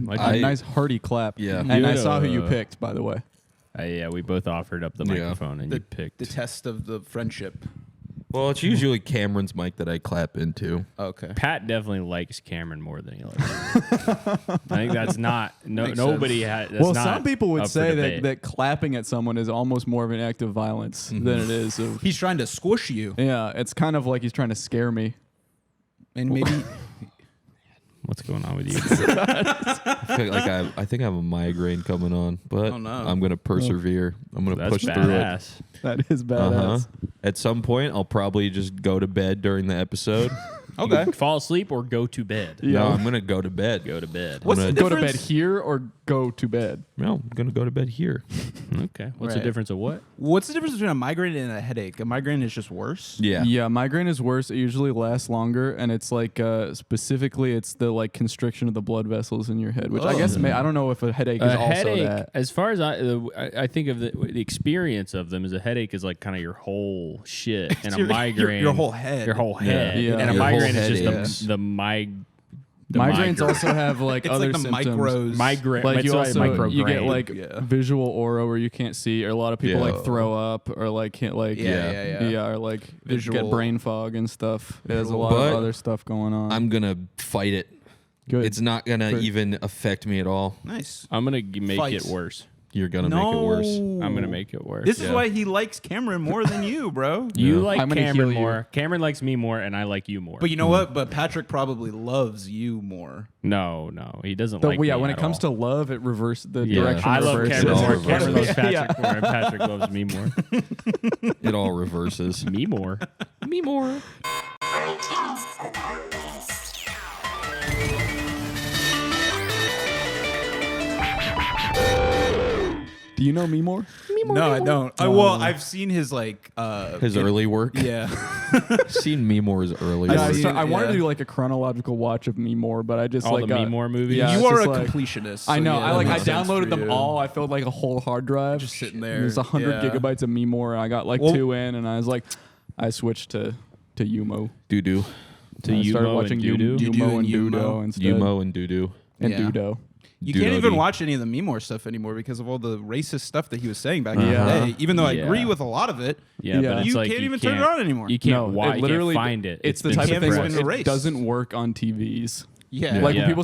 A nice hearty clap. Yeah. And I saw who you picked, by the way. Yeah, we both offered up the microphone, and you picked. The test of the friendship. Well, it's usually Cameron's mic that I clap into. Okay. Pat definitely likes Cameron more than he likes me. I think that's not... nobody has... Well, some people would say that clapping at someone is almost more of an act of violence than it is of... He's trying to squish you. Yeah, it's kind of like he's trying to scare me. And maybe... What's going on with you? I think I have a migraine coming on, but I'm going to persevere. I'm going to push through it. That is badass. At some point, I'll probably just go to bed during the episode. Okay. Fall asleep or go to bed? Yeah. No, I'm going to go to bed. Go to bed. What's the difference? Go to bed here or go to bed? No, I'm going to go to bed here. Okay. What's the difference of what? What's the difference between a migraine and a headache? A migraine is just worse? Yeah. Yeah, migraine is worse. It usually lasts longer, and it's like specifically it's the like constriction of the blood vessels in your head, which I guess I don't know if a headache is also that. As far as I think of the experience of them, is a headache is like kind of your whole shit, and a migraine your whole head. Your whole head. Yeah. And a migraine is just the migraines also have like it's other like the symptoms. Migraine. Like you get like visual aura where you can't see, or a lot of people like throw up, or like can't like or like visual get brain fog and stuff. There's a lot of other stuff going on. I'm gonna fight it. Good. It's not gonna even affect me at all. Nice. I'm gonna make it worse. You're gonna make it worse. I'm gonna make it worse. This is why he likes Cameron more than you, bro. You like Cameron more. Cameron likes me more, and I like you more. But you know what? But Patrick probably loves you more. No, he doesn't like me. Yeah, when it comes to love, it reverses the direction. I love Cameron more. Reverses. Cameron loves Patrick more, and Patrick loves me more. It all reverses. Me more. Me more. Do you know me more? No, I don't. Well, I've seen his like his early work. Yeah, seen me more's early work. I wanted to do like a chronological watch of me more, but I just all like the me more movies. Yeah, you are a like, completionist. So I know. Yeah, I downloaded them all. I filled like a whole hard drive, just sitting there. There's 100 gigabytes of me more. And I got like 2 in, and I was like, I switched to Yumo. Doo-doo. I started watching Yumo and Dudo instead. Yumo and Doo-doo. And Dudo. You can't even watch any of the Memore stuff anymore because of all the racist stuff that he was saying back in the day. Even though I agree with a lot of it, but it's you like can't even turn it on anymore. You can't. You can't find it. It's the type of thing that doesn't work on TVs. Yeah, like when people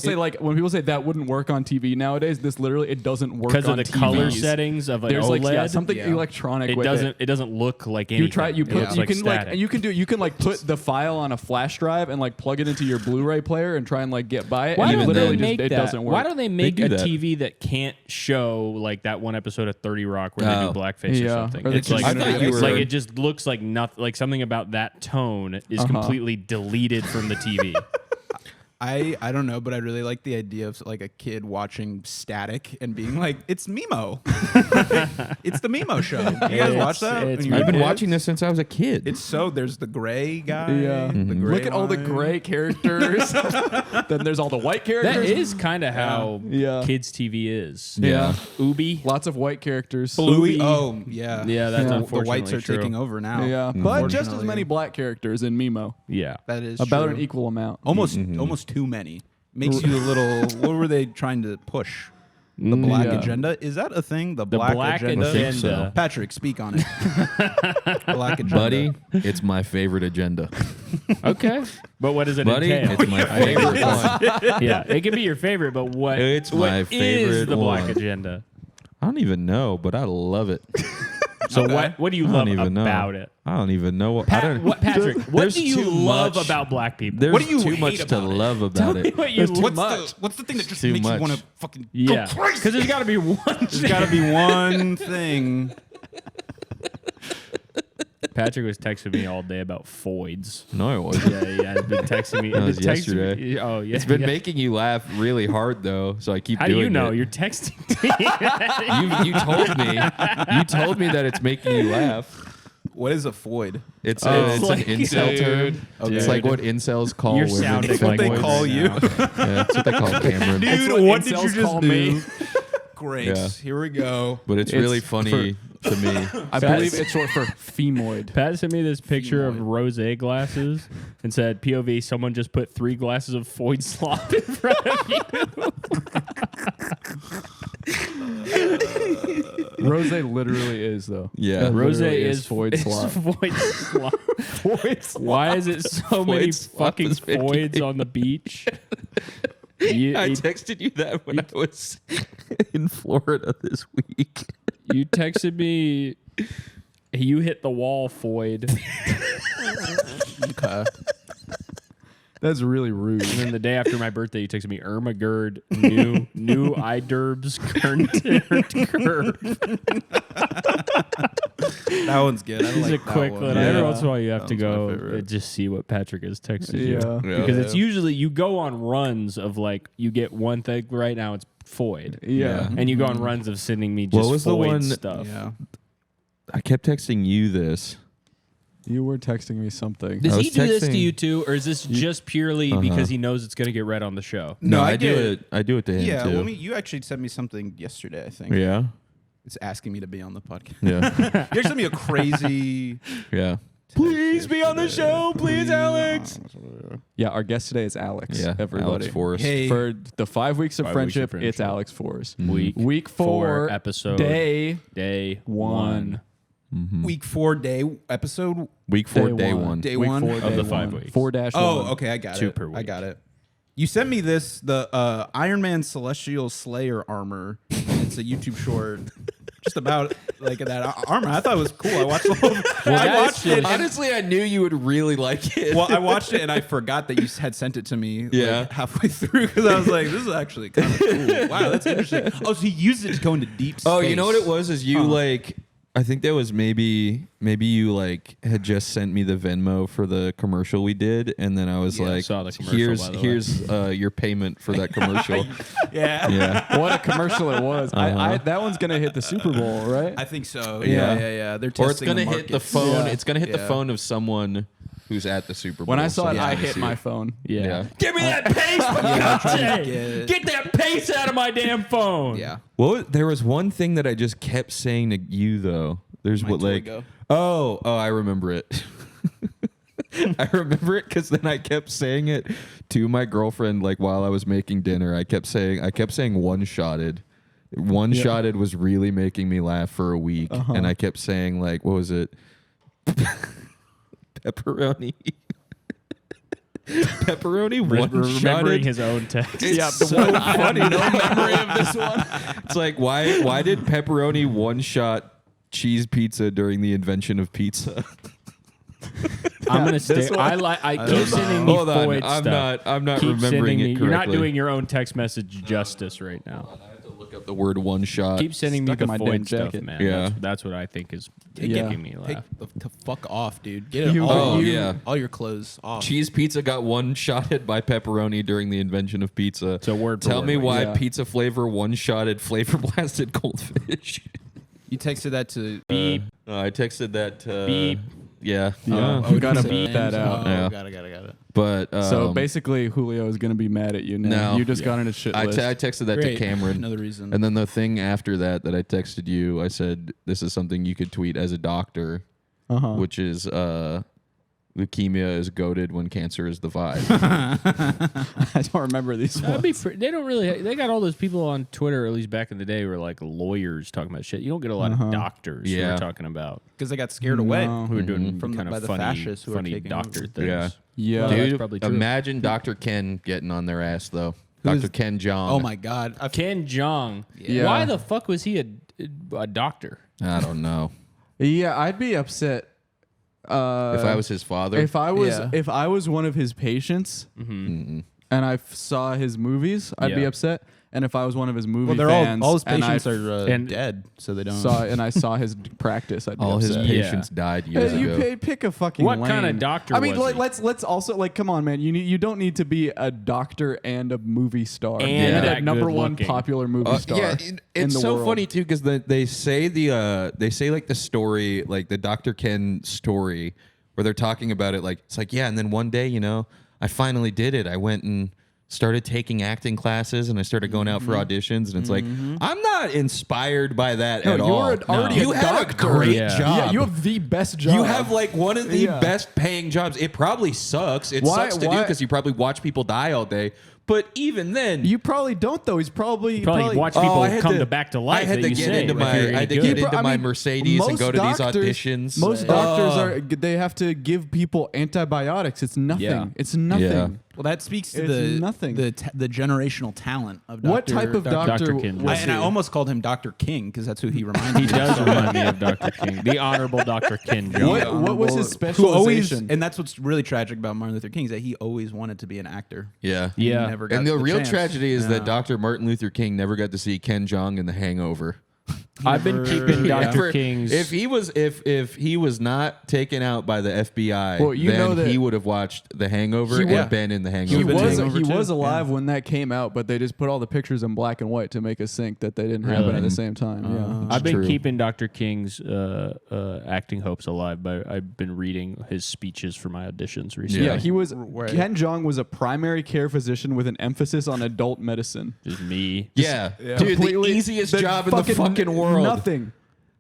say that wouldn't work on TV nowadays, this literally it doesn't work because on of the TVs. color settings of there's OLED. Like something electronic. It doesn't look like anything. You can put the file on a flash drive and like plug it into your Blu-ray player and try and like get by it. Why and don't literally they make it that? doesn't work. Why don't they make a TV that can't show like that one episode of 30 Rock where they do blackface or something? It's like it just looks like nothing. Like something about that tone is completely deleted from the TV. I don't know, but I really like the idea of like a kid watching Static and being like, "It's Mimo, it's the Mimo show." You guys watch that? I've been watching this since I was a kid. It's there's the gray guy. Yeah, look at all the gray characters. Then there's all the white characters. That is kind of how kids' TV is. Yeah, Ubi, lots of white characters. Bluey. Oh yeah, that's unfortunately the whites are true. taking over now. Yeah, but just as many black characters in Mimo. Yeah, that is about true. an equal amount. Almost too many. Makes you a little. What were they trying to push? The black agenda? Is that a thing? The black agenda? I think so. Patrick, speak on it. Black agenda. Buddy, it's my favorite agenda. Okay. But what does it Buddy, entail? it's my favorite one. Yeah, it can be your favorite, but what my favorite is the black one. agenda? I don't even know, but I love it. So what do you love about it? I don't even know what. Patrick, what do you love about black people? There's what do you too hate much to about love about it. What's the thing that just Too makes much. you want to fucking Yeah, go crazy? because there's got to be one. There's got to be one thing. Patrick was texting me all day about foids. No, it wasn't. Yeah, he's been texting me. That was yesterday. Me. Oh, yeah. It's been making you laugh really hard though, so I keep How doing it. do you know? You're texting me. You told me. You told me that it's making you laugh. What is a foid? It's like, an incel term. Okay. It's like what incels call You're women. sounding That's what like they call you. Yeah, that's what they call Cameron. Dude, what did you incels just call do? me. Great. Yeah. Here we go. But it's really funny to me. I believe it's short for femoid. Pat sent me this picture of rosé glasses and said, POV, someone just put 3 glasses of Foyd slop in front of you. Rose literally is though. Yeah, Rose is void slop. Why is it so many fucking voids on the beach? I texted you that when I was in Florida this week. You texted me. You hit the wall, Foyd. Okay. That's really rude. And then the day after my birthday, you texted me Ermagerd, new iDerbs curve. That one's good. This is a quick one. Every once in a while, you have to go and just see what Patrick has texted you. Because it's usually, you go on runs of like, you get one thing right now, it's Foyd. Yeah. And you go on runs of sending me just Foyd stuff. Yeah. I kept texting you this. You were texting me something. Does he do this to you too, or is this just purely because he knows it's going to get read on the show? No, I do it. I do it to him too. Yeah, well, you actually sent me something yesterday, I think. Yeah. It's asking me to be on the podcast. Yeah. You sent me a crazy. Yeah. Please be on the show, please, Alex. Yeah, our guest today is Alex. Yeah, everybody. Alex Forrest. Hey. For the 5 weeks of friendship, it's Alex Forrest. Week 4, episode day 1. Mm-hmm. Week 4 day episode. Week 4 day 1. Day Week 1 4, of the 5 weeks. 4-1. Oh, okay, I got 2 it. per week. I got it. You sent me this, the Iron Man Celestial Slayer armor. It's a YouTube short. Just about like that armor. I thought it was cool. I watched the whole. I watched it. Honestly, I knew you would really like it. Well, I watched it and I forgot that you had sent it to me. Like, halfway through because I was like, "This is actually kind of cool. Wow, that's interesting." Oh, so he used it to go into deep space. Oh, you know what it was? Is you like? I think that was maybe you like had just sent me the Venmo for the commercial we did, and then I was like, I saw the commercial, "Here's your payment for that commercial." Yeah. What a commercial it was. That one's going to hit the Super Bowl, right? I think so. Yeah. Yeah. They're testing or it's gonna hit the phone. Yeah. It's gonna hit the phone of someone who's at the Super Bowl. When I saw it, so I hit my phone. Yeah. Give me that pace, get that pace out of my damn phone. Yeah. Well, there was one thing that I just kept saying to you though. There's what like I remember it. I remember it because then I kept saying it to my girlfriend like while I was making dinner. I kept saying one-shotted. One-shotted was really making me laugh for a week, and I kept saying like, what was it? Pepperoni. Pepperoni one-shotted. Remembering his own text. It's so funny. No memory of this one. It's like why did pepperoni one-shot cheese pizza during the invention of pizza? I'm gonna stay. I keep sending me Hold on. Foyd stuff. I'm not Keep remembering sending it me. correctly. You're not doing your own text message justice right now. I have to look up the word one-shot. Keep sending me Stuck the in my damn Foyd stuff, jacket. man. Yeah. That's what I think is Yeah. making me laugh. To fuck off, dude. Get it all your clothes off. Cheese pizza got one-shotted by pepperoni during the invention of pizza. It's a word for Tell word, me right? why Yeah. pizza flavor one-shotted flavor blasted goldfish. You texted that to Beep. I texted that. Beep. Yeah. You gotta beat that out. Yeah. Got it. But So basically, Julio is going to be mad at you now. No. You just got in a shit I list. texted that Great. to Cameron. Another reason. And then the thing after that I texted you, I said, this is something you could tweet as a doctor, which is leukemia is goated when cancer is the vibe. I don't remember these ones. They don't really. They got all those people on Twitter, at least back in the day, who were like lawyers talking about shit. You don't get a lot of doctors who are talking about Because they got scared away. who are doing From kind by of the funny, fascists who are funny taking doctor over. things. Yeah. Yeah. Well, that's Dude, probably true. imagine Dr. Ken getting on their ass, though. Who's- Dr. Ken Jong. Oh my God. Ken Jeong. Yeah. Why the fuck was he a doctor? I don't know. Yeah, I'd be upset. If I was his father. If I was one of his patients and I saw his movies, I'd be Yeah. upset. And if I was one of his movie Well, they're fans, all his and I patients are and- dead, so they don't. I saw his practice, I'd be all his upset. patients died years You ago. pick a fucking What lane. kind of doctor I mean, was like, he? let's also like, come on, man. You don't need to be a doctor and a movie star And a that number good one looking. popular movie star. Yeah, in it's the so world. funny too because they say like the story, like the Dr. Ken story, where they're talking about it. Like it's like and then one day, I finally did it. I went and started taking acting classes and I started going out for auditions, and it's like I'm not inspired by that at all. You're already You a had doctor. a great Yeah. job. Yeah, you have the best job. You have like one of the Yeah. best paying jobs. It probably sucks. It Why- sucks to do why- because you probably watch people die all day. But even then, you probably don't though. He's probably watch people come back to life. I had to get into my Mercedes and go to these auditions. Most doctors they have to give people antibiotics. It's nothing. Yeah. It's nothing. Yeah. Well, that speaks to the generational talent of Dr. What type of doctor King? I almost called him Dr. King because that's who he reminded me of. He does remind me of Dr. King, the Honorable Dr. King. What was his specialization? And that's what's really tragic about Martin Luther King is that he always wanted to be an actor. Yeah. Yeah. And the real tragedy is that Dr. Martin Luther King never got to see Ken Jeong in The Hangover. I've been keeping Dr. King's. If he was not taken out by the FBI, then he would have watched The Hangover and been in The Hangover. He was alive when that came out, but they just put all the pictures in black and white to make us think that they didn't happen at the same time. I've been keeping Dr. King's acting hopes alive, but I've been reading his speeches for my auditions recently. Yeah, Ken Jeong was a primary care physician with an emphasis on adult medicine. Just me. Yeah. Dude, the easiest job in the fucking world. Nothing.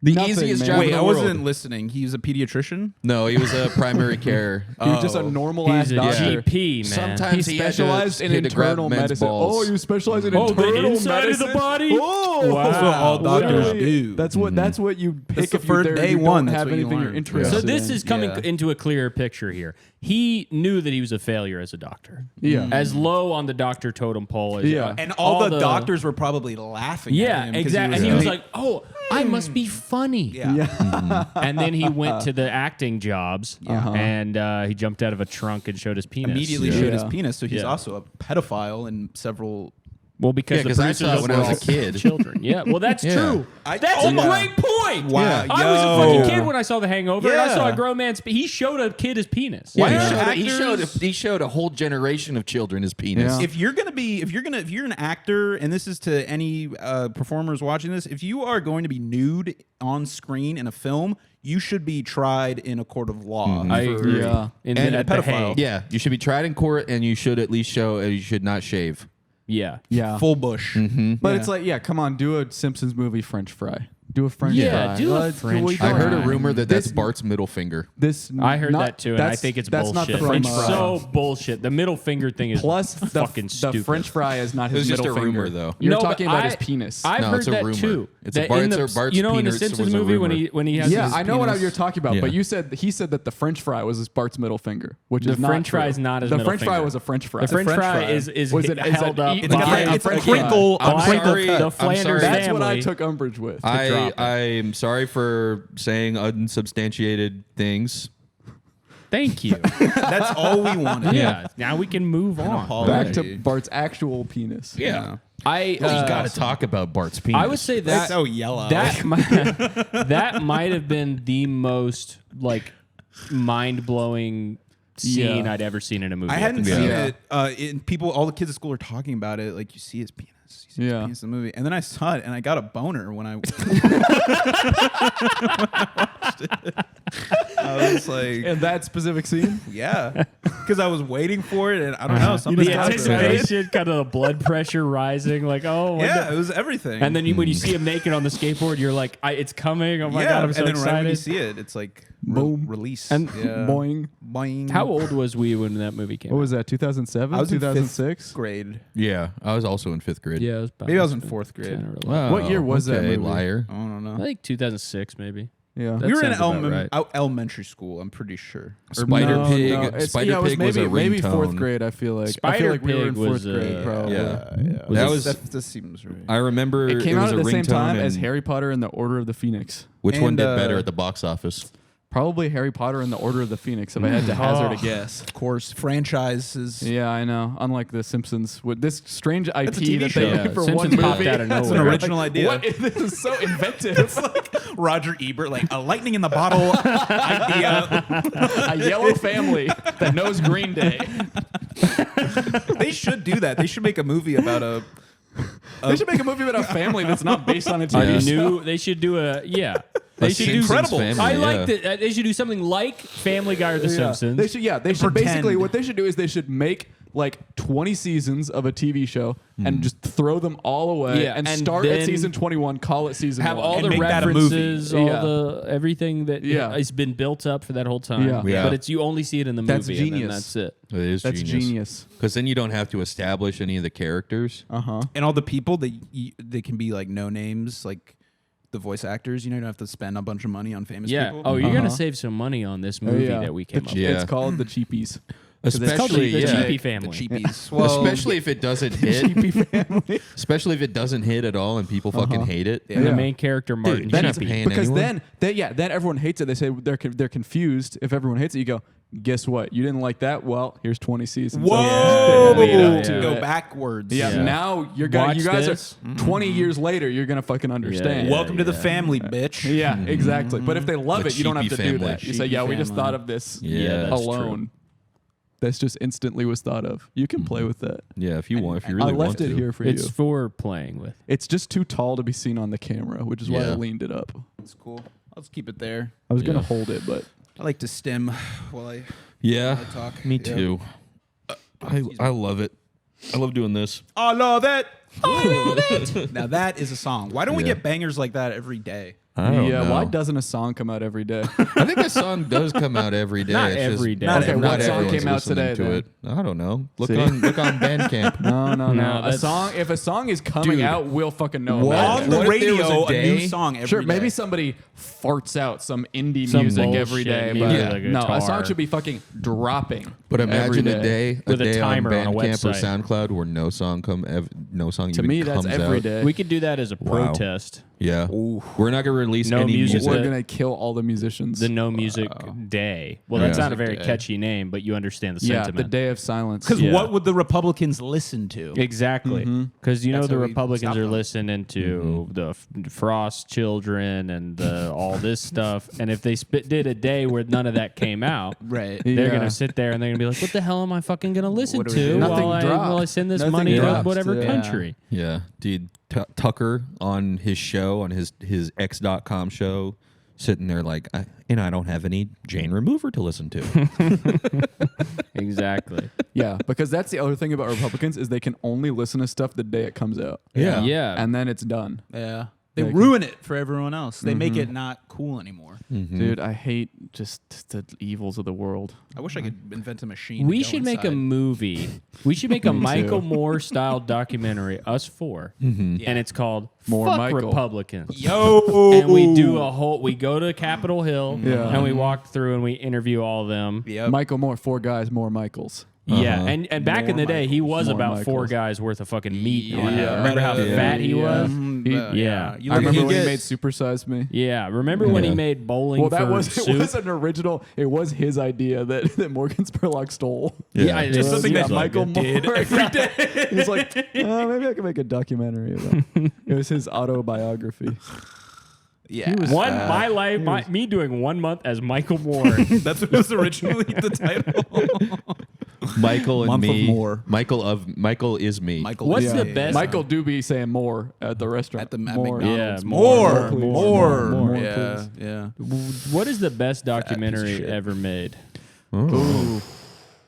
Easiest job in the world. I wasn't listening. He was a pediatrician? No, he was a primary care. He was just a normal ass doctor. GP, man. Sometimes he specialized in internal medicine. Oh, you specialize in internal medicine? The inside of the body? Oh, wow. That's what all doctors do. That's what you pick the first day one. Have anything you're interested in. So this is coming into a clearer picture here. He knew that he was a failure as a doctor. Yeah. As low on the doctor totem pole as and all the doctors were probably laughing at him. Yeah, exactly. And he was like, "Oh, I must be funny." Yeah. And then he went to the acting jobs and he jumped out of a trunk and showed his penis. Immediately showed his penis. So he's also a pedophile in several. Well, because the I saw it when I was a kid. Children. Yeah. Well, that's true. That's a great point. Wow. I was a fucking kid when I saw The Hangover, and I saw a grown man. He showed a kid his penis. He showed a whole generation of children his penis. Yeah. If you're an actor, and this is to any performers watching this, if you are going to be nude on screen in a film, you should be tried in a court of law. I agree. Yeah. And at pedophile. Yeah, you should be tried in court, and you should at least show you should not shave. Yeah. Full bush. But it's like, come on, do a Simpsons movie French fry. Do a French fry. Yeah, do a French fry. I heard a rumor that's Bart's middle finger. I heard that too, and I think it's bullshit. Not the French fry. So bullshit. The middle finger thing is fucking stupid. The French fry is not his middle finger. It was just a rumor, though. You're talking about his penis. I've heard that too. It's a Bart's you know, in the Simpsons movie when he has his I know what you're talking about, but he said that the French fry was his Bart's middle finger, which is not true. The French fry is not his middle finger. The French fry was a French fry. The French fry is held up. It's a crinkle. The Flanders family. That's what I took umbrage with. I'm sorry for saying unsubstantiated things. Thank you. That's all we wanted. Yeah. Now we can move on. Back to Bart's actual penis. Yeah. You got to talk about Bart's penis. I would say that's so yellow. That might have been the most mind-blowing scene I'd ever seen in a movie. I hadn't seen it. All the kids at school are talking about it. Like, you see his penis. His penis in the movie. And then I saw it, and I got a boner when I watched it. I was like... In that specific scene? Yeah. Because I was waiting for it, and I don't know. Something the anticipation, kind of the blood pressure rising. Like, it was everything. And then when you see him naked on the skateboard, you're like, it's coming. Oh, my God, I'm so excited. And then right when you see it, it's like... Boom. Release. And boing. Boing. How old was we when that movie came out? What was that, 2007? I was 2006? In 5th grade. Yeah, I was also in 5th grade. Yeah, maybe I was in 4th grade. What year was that movie? Liar. I don't know. I think 2006, maybe. Yeah, we were in elementary school. I'm pretty sure. Spider Pig. Spider Pig was a ringtone. Maybe 4th grade. I feel like. We were in 4th grade. Probably. Yeah. That seems right. I remember it came out at the same time as Harry Potter and the Order of the Phoenix. Which one did better at the box office? Probably Harry Potter and the Order of the Phoenix, if I had to hazard a guess. Of course, franchises. Yeah, I know. Unlike The Simpsons, with this strange IP that they made for Simpsons one movie. Out of nowhere. It's an original idea. This is so inventive. It's like Roger Ebert, like a lightning in the bottle idea. A yellow family that knows Green Day. They should do that. They should make a movie about they should make a movie about a family that's not based on a TV show. They should do They should do incredible. I like that. They should do something like Family Guy or The Simpsons. They should. Yeah, they should basically. What they should do is they should make like 20 seasons of a TV show and just throw them all away and start at season 21, call it season 1. Have all the references, all the everything that has been built up for that whole time. But you only see it in the movie. That's genius. And then that's it. That's genius. Because then you don't have to establish any of the characters. And all the people that they can be like no names, like the voice actors. You don't have to spend a bunch of money on famous people. Oh, you're gonna save some money on this movie that we came up with. It's called The Cheapies. Especially the Cheapy family. The Cheapies. Well, especially if it doesn't hit. Especially if it doesn't hit at all and people fucking hate it. And the main character, Martin Cheapy. Because then everyone hates it. They say they're confused. If everyone hates it, you go, guess what? You didn't like that? Well, here's 20 seasons. Whoa! Go backwards. Now you guys are 20 years later. You're gonna fucking understand. Welcome to the family, bitch. Yeah, exactly. But if they love it, you don't have to do that. You say, we just thought of this alone. That's just instantly was thought of. You can play with that. Yeah, if you want. If you really want to. I left it here for you. It's for playing with. It's just too tall to be seen on the camera, which is why I leaned it up. That's cool. I'll just keep it there. I was gonna hold it, but I like to stim while I talk. Me too. I love it. I love doing this. I love it. Now that is a song. Why don't we get bangers like that every day? I don't know. Why doesn't a song come out every day? I think a song does come out every day. Not every day. Okay, what song came out today? I don't know. Look on Bandcamp. No. If a song is coming out, we'll fucking know about it. On the radio, a new song every day. Maybe somebody farts out some indie music every day, but a song should be fucking dropping. But imagine a day with a timer on Bandcamp or website. SoundCloud where no song to me, that's every day. We could do that as a protest. Yeah. Ooh. We're not going to release any music. We're going to kill all the musicians. The No Music Day. Well, that's not a very catchy name, but you understand the sentiment. Yeah, the Day of Silence. Because what would the Republicans listen to? Exactly. Because the Republicans are listening to the Frost Children and all this stuff. And if they did a day where none of that came out, they're going to sit there and they're going to be like, what the hell am I fucking going to listen to while I send this money to whatever country? Yeah. Dude, Tucker on his show, on his X.com show, sitting there like, I don't have any Jane Remover to listen to. Exactly. Yeah, because that's the other thing about Republicans is they can only listen to stuff the day it comes out. Yeah. And then it's done. Yeah. They ruin it for everyone else. They make it not cool anymore. Dude, I hate just the evils of the world. I wish I could invent a machine. We should make a movie. We should make a Michael Moore style documentary, us four, and it's called Fuck Michael. Republicans. Yo, and we do we go to Capitol Hill and we walk through and we interview all of them. Yep. Michael Moore, 4 guys, more Michaels. Yeah, and back in the day, he was about 4 guys worth of fucking meat. Remember how fat he was? I remember when he made Super Size Me. Yeah, remember when he made bowling? Well, it was an original. It was his idea that Morgan Spurlock stole. Yeah, it's something that Michael did every day. He was like, maybe I can make a documentary about it. It was his autobiography. Yeah, me doing 1 month as Michael Moore. That's what was originally the title. Michael and Month me. Of Moore. Michael is me. What's the best? Michael do be saying more at the restaurant. At the McDonald's. Yeah, more. Yeah. What is the best documentary ever made? Ooh.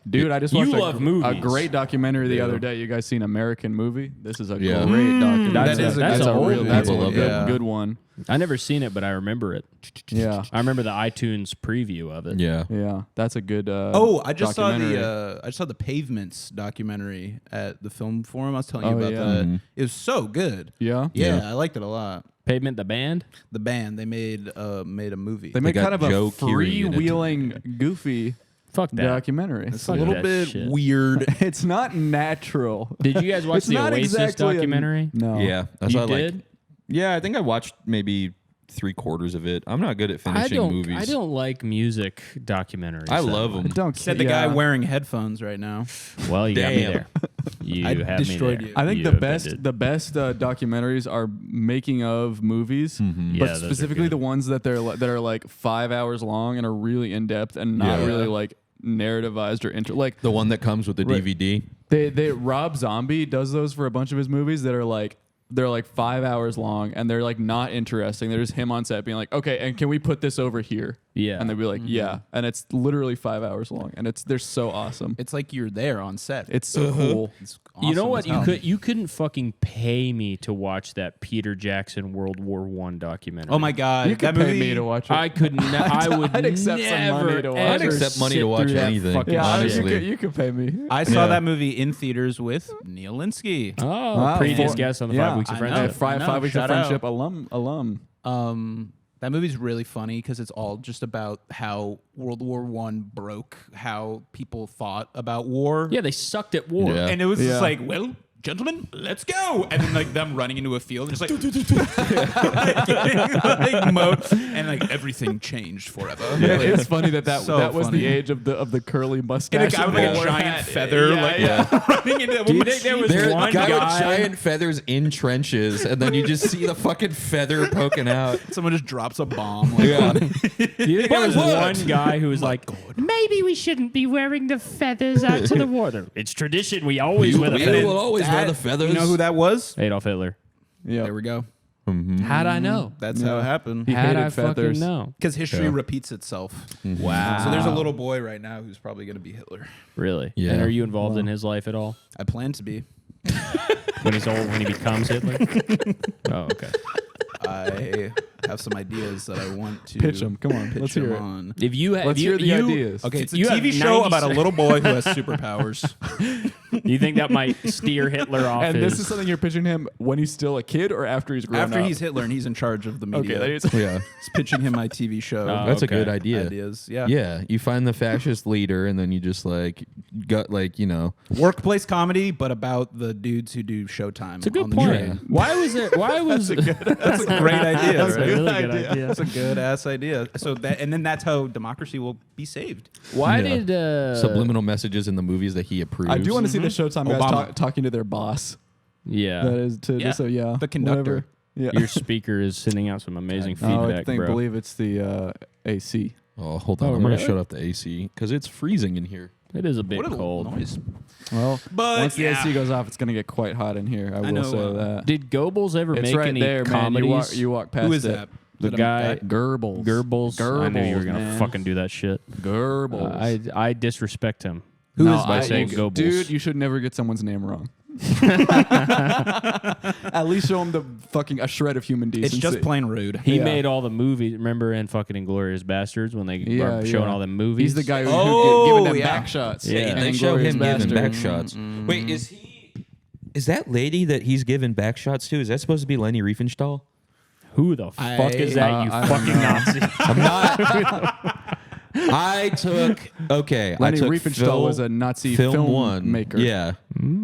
Dude, I just watched a great documentary the other day. You guys seen American Movie? This is a great documentary. That's a good one. I never seen it, but I remember it. Yeah, I remember the iTunes preview of it. Yeah, that's a good. I just saw the Pavements documentary at the Film Forum. I was telling you about that. It was so good. Yeah, I liked it a lot. Pavement, the band. The band, they made a movie. They made kind of a freewheeling, goofy. Fuck that documentary. It's a little bit weird. It's not natural. Did you guys watch the Oasis documentary? No. Yeah, you did. Yeah, I think I watched maybe 3/4 of it. I'm not good at finishing movies. I don't like music documentaries. I love them. Said the guy wearing headphones right now. Well, you got me there. You have destroyed me there. you. I think the best documentaries are making of movies, but specifically the ones that are like 5 hours long and are really in depth and not really like narrativized or like the one that comes with the DVD. They Rob Zombie does those for a bunch of his movies that are like they're like 5 hours long and they're like not interesting. They're just him on set being like, okay, and can we put this over here? Yeah. And they'd be like, yeah. And it's literally 5 hours long and they're so awesome. It's like you're there on set. It's so cool. It's awesome You know what? as hell. You couldn't fucking pay me to watch that Peter Jackson World War I documentary. Oh my god, You could that pay movie. me to watch it. I could not. I would I'd accept some never, money to watch ever it. I'd accept money sit to watch through that anything. fucking Yeah, honestly. you could pay me. I saw Yeah. that movie in theaters with Neil Linsky. Oh, Wow. previous For- guest on the yeah, 5 Weeks of I Friendship. know. Five Weeks of shout out. Friendship alum. That movie's really funny because it's all just about how World War I broke, how people thought about war. Yeah, they sucked at war. Yeah. And it was Yeah. just like, well, gentlemen, let's go. And then like them running into a field, just like, and like everything changed forever. Yeah, it's funny that So that was funny. the age of the curly And mustache. a guy with like a bowler giant hat. feather, running into. Do you think there was There's one a guy with guy? giant feathers in trenches, and then you just see the fucking feather poking out. Someone just drops a bomb. Like, Yeah. Do you think there was what? one guy who was like, maybe we shouldn't be wearing the feathers out to the war? It's tradition. We always wear the We feathers. will always wear the feathers. You know who that was? Adolf Hitler. Yeah. There we go. How'd I know? That's how it happened. He How'd hated I feathers. fucking know? Because history Yeah. repeats itself. Wow. So there's a little boy right now who's probably going to be Hitler. Really? Yeah. And are you involved in his life at all? I plan to be. When he's old, when he becomes Hitler? Oh, okay. I have some ideas that I want to Pitch 'em. Come on, pitch let's hear 'em it. on. If you have, Let's hear the ideas. Okay, it's a You have TV show 90 about a seconds. little boy who has superpowers. You think that might steer Hitler off And his... this is something you're pitching him when he's still a kid or after he's grown After up? he's Hitler and he's in charge of the media. Okay, there you go. Yeah, He's pitching him my TV show that's a okay. good idea. ideas. Yeah. Yeah, you find the fascist leader, and then you just like got like Workplace comedy, but about the dudes who do Showtime. It's a good on the point. train. Why was it? Why was That's a great idea. That's a right? really good idea. That's a good ass idea. So that, and then that's how democracy will be saved. Why Yeah. did subliminal messages in the movies that he approves. I do want to see the Showtime guys Obama. talking to their boss. Yeah, That is to Yeah. so yeah. The conductor. whatever. Yeah. your speaker is sending out some amazing Oh, I feedback, think bro. believe it's the AC. Oh, hold on. Oh, I'm going really? to shut off the AC because it's freezing in here. It is a bit What a cold. noise. Well, But once the yeah. AC goes off, it's gonna get quite hot in here. I will know, say that. Did Goebbels ever It's make right any there, man. comedies? You walk past Who is it. that? The Is it a guy- Goebbels. Goebbels. I knew you were gonna man. fucking do that shit. Goebbels. I disrespect him. Who No, is by I- saying you- Goebbels. Dude, you should never get someone's name wrong. At least show him the fucking a shred of human It's decency. just plain rude. He Yeah. made all the movies. Remember in fucking Inglourious Bastards when they Yeah, were showing yeah. all the movies? He's the guy who Oh, giving them yeah. back shots. Yeah. in They show Inglourious him giving back Basterds. shots. Wait, is that lady that he's giving back shots to? Is that supposed to be Leni Riefenstahl? Who the fuck is that? You I don't fucking know. Nazi. I'm not. I took Lenny I took Riefenstahl was a Nazi film one maker. Yeah,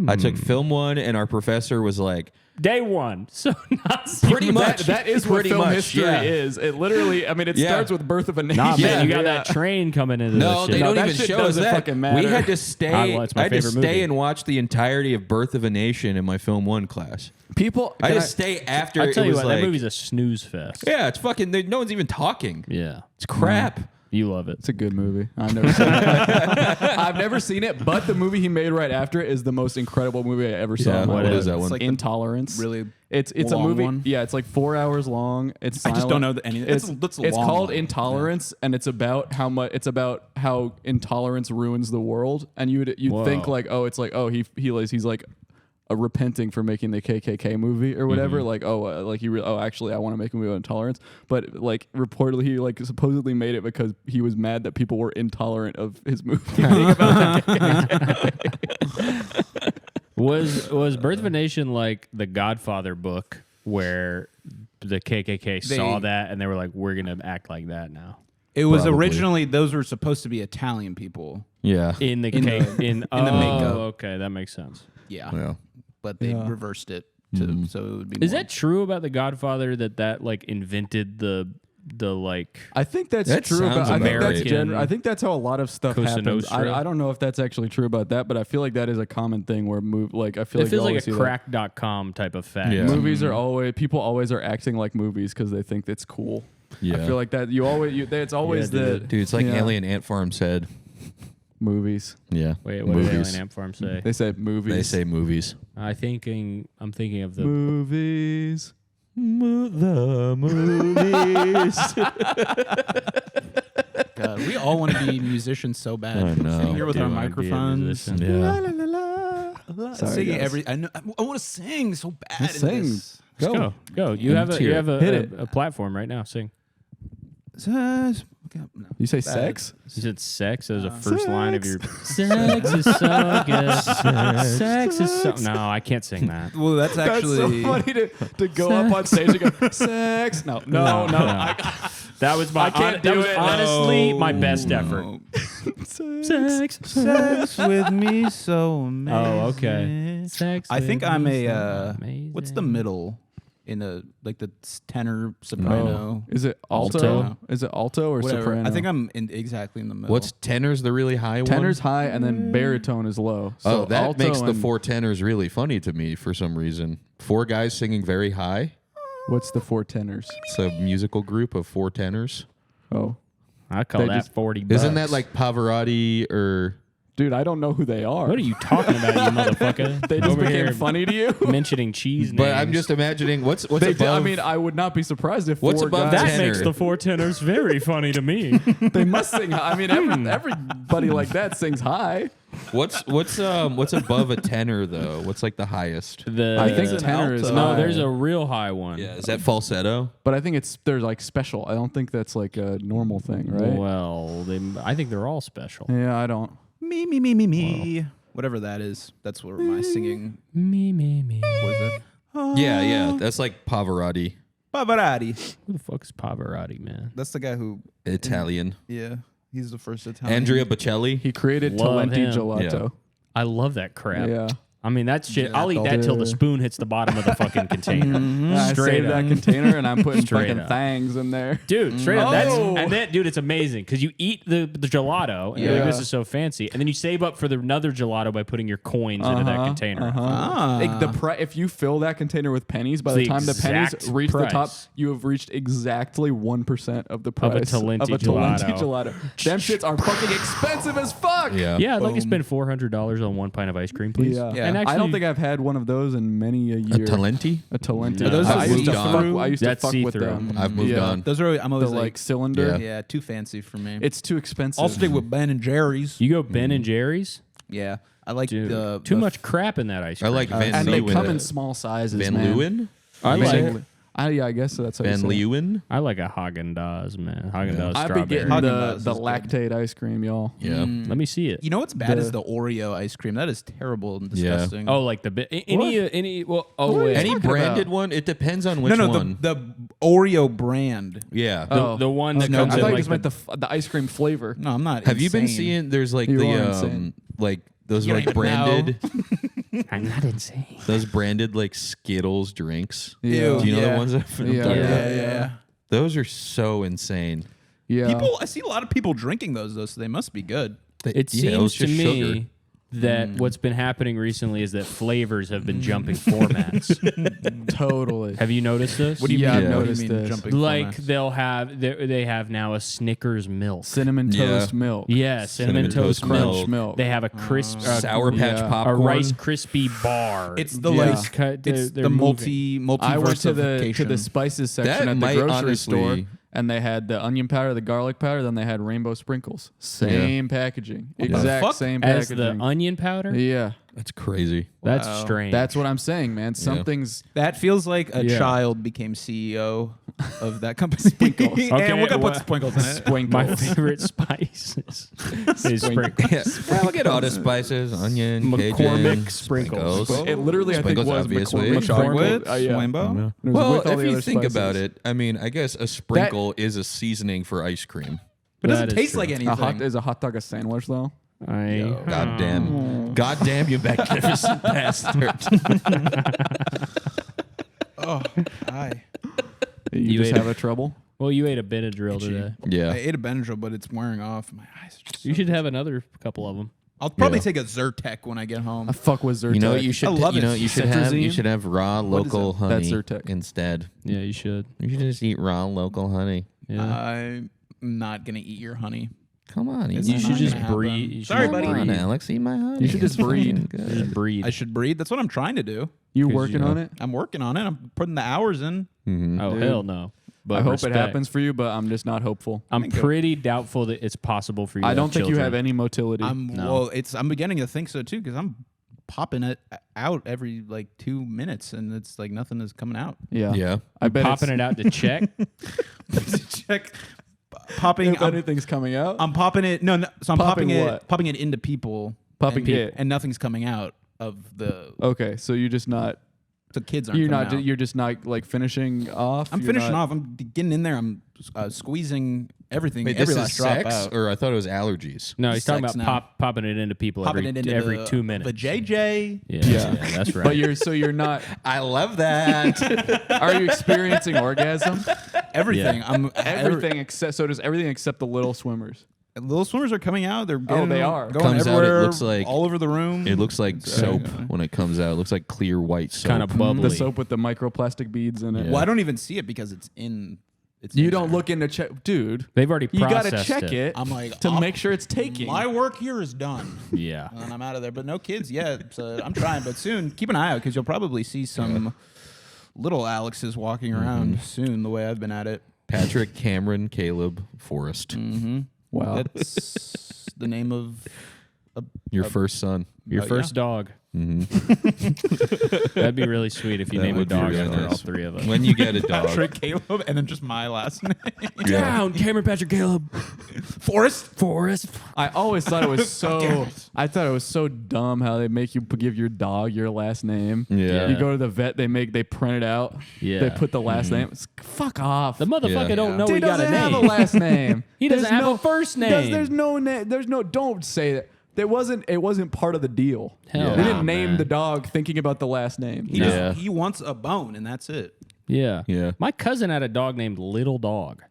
I took film one, and our professor was like, Day one. So Nazi. pretty much. That is what pretty film much, history yeah. is. It literally, I mean, it Yeah. starts with Birth of a Nation. Nah, man, you got Yeah. that train coming into No, this they shit. don't that even shit show us doesn't that. fucking matter. We had to stay. Ah, well, it's my I had to favorite stay movie. and watch the entirety of Birth of a Nation in my film one class. People, I can just stay after. I tell it you was what, like, that movie's a snooze fest. yeah, it's fucking. No one's even talking. Yeah. It's crap. You love it. It's a good movie. I've never seen it. I've never seen it, but the movie he made right after it is the most incredible movie I ever saw. Yeah, in my what life. is that It's one? like the Intolerance. really It's a long movie. one? Yeah, it's like 4 hours long. It's I just silent. don't know any. That's a It's long called one. Intolerance, and it's about how much. It's about how intolerance ruins the world, and you'd Whoa. think like, oh, it's like, oh, he's like repenting for making the KKK movie or whatever. Like, oh, like actually, I want to make a movie about intolerance. But like, reportedly, he like supposedly made it because he was mad that people were intolerant of his movie. being about the KKK. Was Birth of a Nation like the Godfather book where the KKK saw that and they were like, we're going to act like that now? It was Probably. originally those were supposed to be Italian people. Yeah. In the In makeup. the makeup. Okay, that makes sense. Yeah, Yeah. but they Yeah. reversed it to so it would be. Is more- that true about the Godfather that like invented the like I think that's That true. sounds I think that's American. I think that's how a lot of stuff Cosa happens. Nostra. I don't know if that's actually true about that, but I feel like that is a common thing where I feel it like feels you like always a see that. crack.com type of fact. Yeah. Movies are always people always are acting like movies because they think it's cool. Yeah. I feel like that it's always Yeah, the Dude, it's like yeah. Alien Ant Farm said. Movies. Yeah. Wait, what did Alien Ant Farm say? They say movies. They say movies. I'm thinking of the movies. The movies. God, we all want to be musicians so bad. I know. Sitting here with our microphones. Yeah. Sorry, Singing guys. I want to sing so bad. Let's in sing. this. Go. You have Hit it. a platform right now. Sing. You say sex? You said sex as a first line of your sex is so good. Sex is so no, I can't sing that. Well, that's actually That's so funny to go up on stage and go sex. No. That was my honestly my best effort. Sex with me so amazing. Oh, okay. Sex. I think with I'm me a. so amazing. What's the middle in the the tenor soprano? Is it alto? Alto. Is it alto or Whatever. soprano? I think I'm exactly in the middle. What's tenor's the really high one? Tenor's high and then baritone is low. So that alto makes the and- 4 tenors really funny to me for some reason. 4 guys singing very high. What's the 4 tenors? It's a musical group of 4 tenors. Oh, I call They that just- 40 bucks. Isn't that like Pavarotti or... dude, I don't know who they are. What are you talking about, you motherfucker? They just Over became here funny to you. mentioning cheese names. But I'm just imagining what's They above... did, I mean, I would not be surprised if What's 4 above guys. that tenor? makes the 4 tenors very funny to me. They must sing high. I mean, everybody like that sings high. What's above a tenor though? What's like the highest? I think an tenor is alto. no, high. there's a real high one. Yeah, is that falsetto? But I think they're like special. I don't think that's like a normal thing, right? Well, I think they're all special. Yeah, I don't. Me. Whatever that is. That's what my singing. Me. What is that? Yeah. That's like Pavarotti. Pavarotti. Who the fuck is Pavarotti, man? That's the guy who. Italian. Yeah, he's the first Italian. Andrea Bocelli. He created Love Talenti him. Gelato. I love that crap. Yeah. I mean, that shit. I'll eat that till the spoon hits the bottom of the fucking container. I Straight saved up. that container and I'm putting Straight fucking up. thangs in there. Dude, straight up. Oh. And then, dude, it's amazing because you eat the gelato and you're like, Yeah. this is so fancy. And then you save up for another gelato by putting your coins into that container. Ah. Like if you fill that container with pennies, by the The time the pennies exact reach the top, price. you have reached exactly 1% of the price Talenti Talenti gelato. Them shits are fucking expensive as fuck. Yeah. Yeah, I'd like to spend $400 on 1 pint of ice cream, please. Yeah. Yeah. And actually, I don't think I've had one of those in many a A year. Talenti? A Talenti. No. Those I are used to see-through? fuck. I used to That's fuck with see-through. them. I've moved Yeah. on. Those are. I'm The always like cylinder. Yeah, too fancy for me. It's too expensive. I'll stick with Ben and Jerry's. you go Ben and Jerry's. Yeah, I like Dude, the too much crap in that ice I cream. like Van and they Leeuwen. come in small sizes. Van man. Leeuwen? I You like say? Yeah, I guess that's how Van you say it. Leeuwen? I like a Haagen-Dazs, man. Haagen-Dazs I've strawberry. been getting Haagen-Dazs the is good. lactate ice cream, y'all. Yeah. Let me see it. You know what's bad The- is the Oreo ice cream. That is terrible and Yeah. disgusting. Oh, like any well. Oh wait, Any talking branded about? one? It depends on which no, one. the Oreo brand. Yeah. the one that I comes in thought you like just meant the ice cream flavor. No, I'm not. Have you been insane. seeing? There's like You are the insane. like those You don't like even branded I'm not insane. those branded like Skittles drinks. Yeah. Do you know Yeah. the ones that I'm Yeah. talking Yeah, about? yeah. Those are so insane. Yeah. People, I see a lot of people drinking those though, so they must be good. It Yeah, it was seems to just me sugar. that what's been happening recently is that flavors have been jumping formats. Totally. Have you noticed this? What do you Yeah, mean? I've What do noticed you mean this. jumping like formats? they have now a Snickers milk. Cinnamon Yeah. toast milk. Yeah, cinnamon toast Crunch milk. milk. They have a crisp Sour Patch yeah. a popcorn. Rice Krispie bar. It's the Yeah. like They're the moving. I went to the multiversification. spices section That at the might grocery honestly- store, and they had the onion powder, the garlic powder, then they had rainbow sprinkles. Same packaging, the exact fuck? same as packaging. the onion powder. Yeah, That's crazy. That's Wow. strange. that's what I'm saying, man. Something's That feels like a Yeah. child became CEO of that company. Sprinkles. And we're gonna what- put sprinkles in it. sprinkles. my favorite spice is sprinkles. Yeah, we'll get all the spices, onion, McCormick Cajun, sprinkles. It literally, I think, Sprinkles, was obviously. McCormick. Chocolate, Yeah. Rainbow. It was Well, with all if the you other think spices. about it, I mean, I guess a sprinkle is a seasoning for ice cream. But it doesn't That is taste true. like anything. Is a hot dog a sandwich though? Goddamn, you magnificent bastard. Oh, hi. You just ate have a trouble. Well, you ate a Benadryl Itchy. today. I Yeah. ate a Benadryl, but it's wearing off. My eyes are just. You should have another couple of them. I'll probably Yeah. take a Zyrtec when I get home. I fuck with Zyrtec. You know what you should love you it. know what you should have? You Cetirizine? should have raw is local it? honey That's Zyrtec. instead. Yeah, you should. You should just eat raw local honey. Yeah. I'm not gonna eat your honey. Come on, you should just breed. Sorry, buddy. Come on, Alex, eat my honey. You should just breed. Just breed. I should breed. That's what I'm trying to do. You working on it? I'm working on it. I'm putting the hours in. Oh, Dude. hell no. But I hope it happens for you, but I'm just not hopeful. I'm pretty doubtful that it's possible for you. I don't think you have any motility. Well, I'm beginning to think so too, because I'm popping it out every like 2 minutes, and it's like nothing is coming out. Yeah. I bet popping it out to check. Check. Popping. If anything's coming out. I'm popping it. No. So I'm popping what? popping it into people. Popping it. and nothing's coming out of the. Okay, so you're just not. The kids aren't. You're just not like finishing off. I'm finishing off. I'm getting in there. I'm squeezing everything. Wait, every this last is drop sex, out. or I thought it was allergies. No, he's talking Sex about now. popping it into people Popping it into every the, 2 minutes. The JJ. Yeah, that's right. But you're not. I love that. Are you experiencing orgasm? Everything. Yeah. Everything except. So does everything except the little swimmers. Little swimmers are coming out. They're getting, they are. going Comes out, it everywhere. looks like- all over the room. It looks like soap when it comes out. It looks like clear white soap. kind of bubbly. The soap with the microplastic beads in it. Yeah. Well, I don't even see it because it's in. It's You in don't there. look into check, dude. They've already You processed gotta check it. I'm like to make sure it's taking. My work here is done, Yeah. and I'm out of there. But no kids yet. So I'm trying, but soon. Keep an eye out because you'll probably see some little Alexes walking around soon. The way I've been at it. Patrick, Cameron, Caleb, Forrest. Wow. That's the name of Your first son. Your first dog. That'd be really sweet if you That named a would be dog really after nice. all three of us. When you get a dog. Patrick Caleb, and then just my last name. Down, Cameron, Patrick, Caleb, Forrest. I always thought it was so. I thought it was so dumb how they make you give your dog your last name. Yeah. You go to the vet, they print it out. Yeah. They put the last name. Fuck off. The motherfucker Yeah. don't know Dude he got a doesn't have name. a last name. He doesn't There's have no- a first name. There's no name. There's no. Don't say that. It wasn't part of the deal. Hell They no, didn't name man. the dog thinking about the last name. He, Yeah. he wants a bone, and that's it. Yeah. Yeah. My cousin had a dog named Little Dog.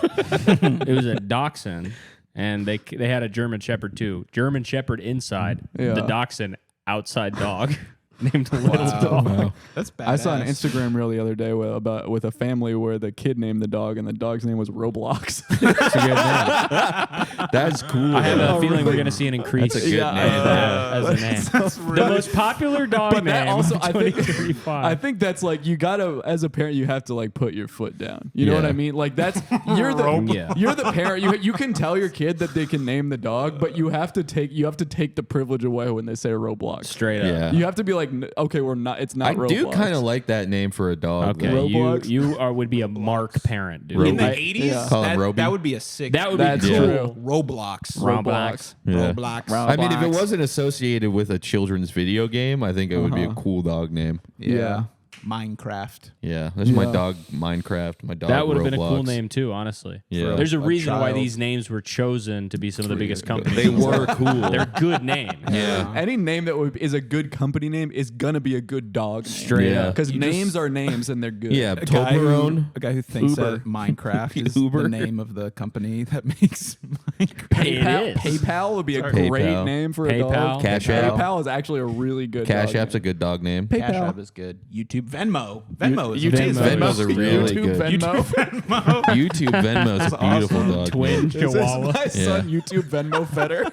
It was a dachshund, and they had a German Shepherd too. German Shepherd inside, Yeah. the dachshund outside dog named Little Dog. Wow. That's bad. I saw an Instagram reel the other day with a family where the kid named the dog and the dog's name was Roblox. It's a good name. That's cool. I have though. a feeling we're going to see an increase That's a good of name. that as a name. The most popular dog But that name also, of I think 2035. that's like you gotta, as a parent, you have to like put your foot down. You know what Yeah. I mean? Like that's you're the Yeah. you're the parent. You can tell your kid that they can name the dog, but you have to take the privilege away when they say Roblox. Straight up. Yeah. You have to be like, okay, we're not. It's not. I Roblox. do kind of like that name for a dog. Okay, though. Roblox. you would be a Mark parent, dude. In the Right? 80s, Yeah. Call him Roby. that would be a sick. That would That's be true. cool. Roblox. Roblox. Yeah. Roblox. Rob- I mean, if it Roblox. wasn't associated with a children's video game, I think it would be a cool dog name. Yeah. Minecraft. Yeah, that's my Yeah. dog Minecraft. My dog That would have Roblox. been a cool name too, honestly. Yeah. There's a A reason why child. these names were chosen to be some of the biggest companies. They were cool. They're good names. Yeah. Any name that is a good company name is gonna be a good dog name. Straight Yeah. up. Because You names just- are names and they're good. Yeah, Toblerone. A guy who thinks Uber. that Minecraft is Uber. the name of the company that makes Minecraft. PayPal, It is. PayPal would be a Sorry. great PayPal. name for a PayPal. dog. Cash App. PayPal is actually a really good Cash dog App's a name. good dog name. Cash PayPal. App is good. YouTube, Venmo. Venmo is YouTube Venmo's a really YouTube good. Venmo. YouTube Venmo's a beautiful dog. Twin name. Chihuahua. My son YouTube Venmo Feder.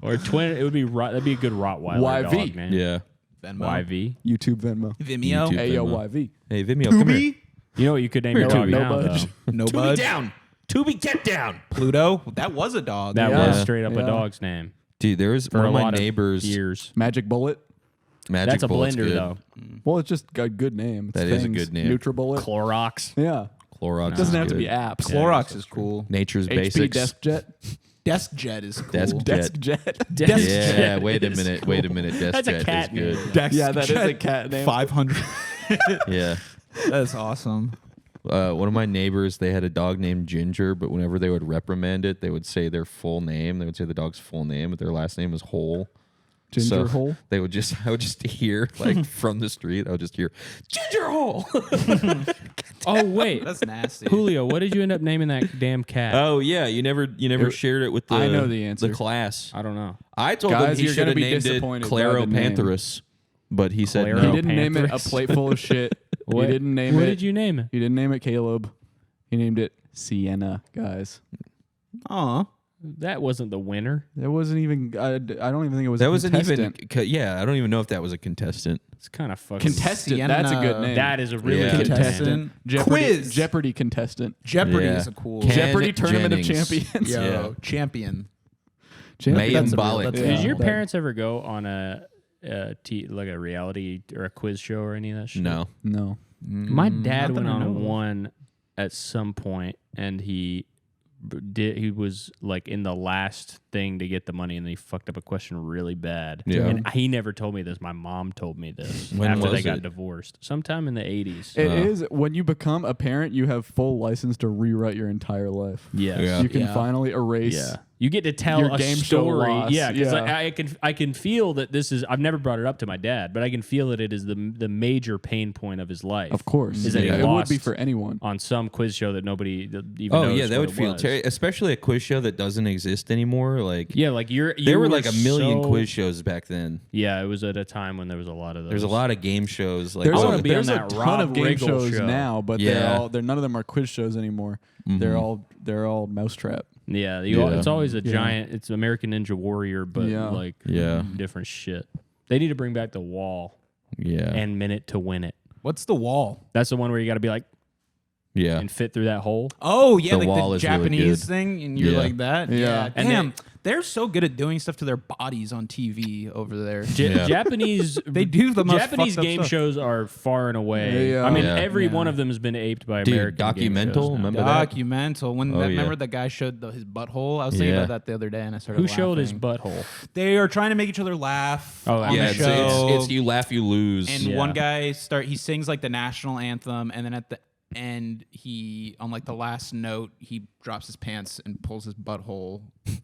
Or twin. It would be that'd be a good Rottweiler YV. dog name. Yeah. Venmo. YV. YouTube Venmo. Vimeo. YouTube. AOYV. Hey, Vimeo, come here. You know what you could name Here, your dog Tubi. now, No budge. though? No budge. down. Tubi, get down. Pluto. That was a dog. That Yeah. was straight up Yeah. a dog's name Dude, there was for one a of my lot neighbors. of years. Magic Bullet. Magic That's a Bullet's blender good. though. Well, it's just a good name. It's That is a things. good name. NutriBullet. Clorox. Yeah. Clorox It doesn't is have to good. be apps. Clorox is cool. Nature's HP Basics. DeskJet. DeskJet is cool. DeskJet. Yeah, wait a minute. Wait a minute. That's a DeskJet cat is good. name. Yeah, that is a cat name. 500. Yeah. That's awesome. One of my neighbors, they had a dog named Ginger, but whenever they would reprimand it, they would say their full name. They would say the dog's full name, but their last name was Hole. Ginger So Hole. I would just hear like from the street, I would just hear Ginger Hole. Oh wait, That's nasty. Julio, what did you end up naming that damn cat? Oh yeah, you never shared it with the I know the answer. the class. I don't know. I told Guys, him he you're should gonna have be named it disappointed by the name. Claropantherus, but he said Claro- He no. didn't name it a Panthers. plate full of shit. What, He didn't name what it. did you name it? He didn't name it Caleb. He named it Sienna, guys. Aw. That wasn't the winner. It wasn't even. I don't even think it was. That a wasn't contestant. even. Yeah, I don't even know if that was a contestant. It's kind of fucking Contestant. That's a good name. That is a really Yeah. good Contestant. Jeopardy, Jeopardy contestant. Jeopardy Yeah. is a cool. Jeopardy Kenneth Tournament of Jennings. Champions. Yo, Yeah. champion. Mayhem That's a real- Bollock. that's Did a- your that- parents ever go on like a reality or a quiz show or any of that shit? No. No. My dad Not that went I on know of. one at some point, and he was like in the last thing to get the money, and then he fucked up a question really bad. Yeah. And he never told me this. My mom told me this When after they was got it? divorced, sometime in the 80s. It is when you become a parent, you have full license to rewrite your entire life. Yes. Yeah. You can Yeah. finally erase. Yeah. You get to tell Your a game show story. loss. Yeah, because Yeah. I can feel that this is. I've never brought it up to my dad, but I can feel that it is the major pain point of his life. Of course. Is that he it would lost be for anyone. on some quiz show that nobody even Oh knows yeah, that what would it feel was. terrible, especially a quiz show that doesn't exist anymore. Like Yeah, like you there were like a million so- quiz shows back then. Yeah, it was at a time when there was a lot of those. There's a lot of game shows. Like There's, I a, wanna be there's on a that ton Rob of game Riggle shows show. now, but Yeah. they're none of them are quiz shows anymore. They're all mousetrap. Yeah, Yeah. it's always a giant. It's American Ninja Warrior, but Yeah. like Yeah. different shit. They need to bring back the wall yeah, and minute to win it. What's the wall? That's the one where you got to be like yeah. and fit through that hole. Oh yeah, The like wall the is really Japanese good. thing, and you're Yeah. like that. Yeah. And Damn, they're so good at doing stuff to their bodies on TV over there. Yeah. Japanese They do the most Japanese fucked up game stuff. shows are far and away. Yeah. I mean, Yeah. every Yeah. one of them has been aped by Dude, American game documental, shows now. remember that? Documental. When Oh, yeah. remember the guy showed his butthole? I was thinking Yeah. about that the other day, and I started. Who showed his laughing. butthole? They are trying to make each other laugh Oh, on Yeah, the it's, show. it's you laugh, you lose. and Yeah. one guy he sings like the national anthem, and then at the end he on like the last note he drops his pants and pulls his butthole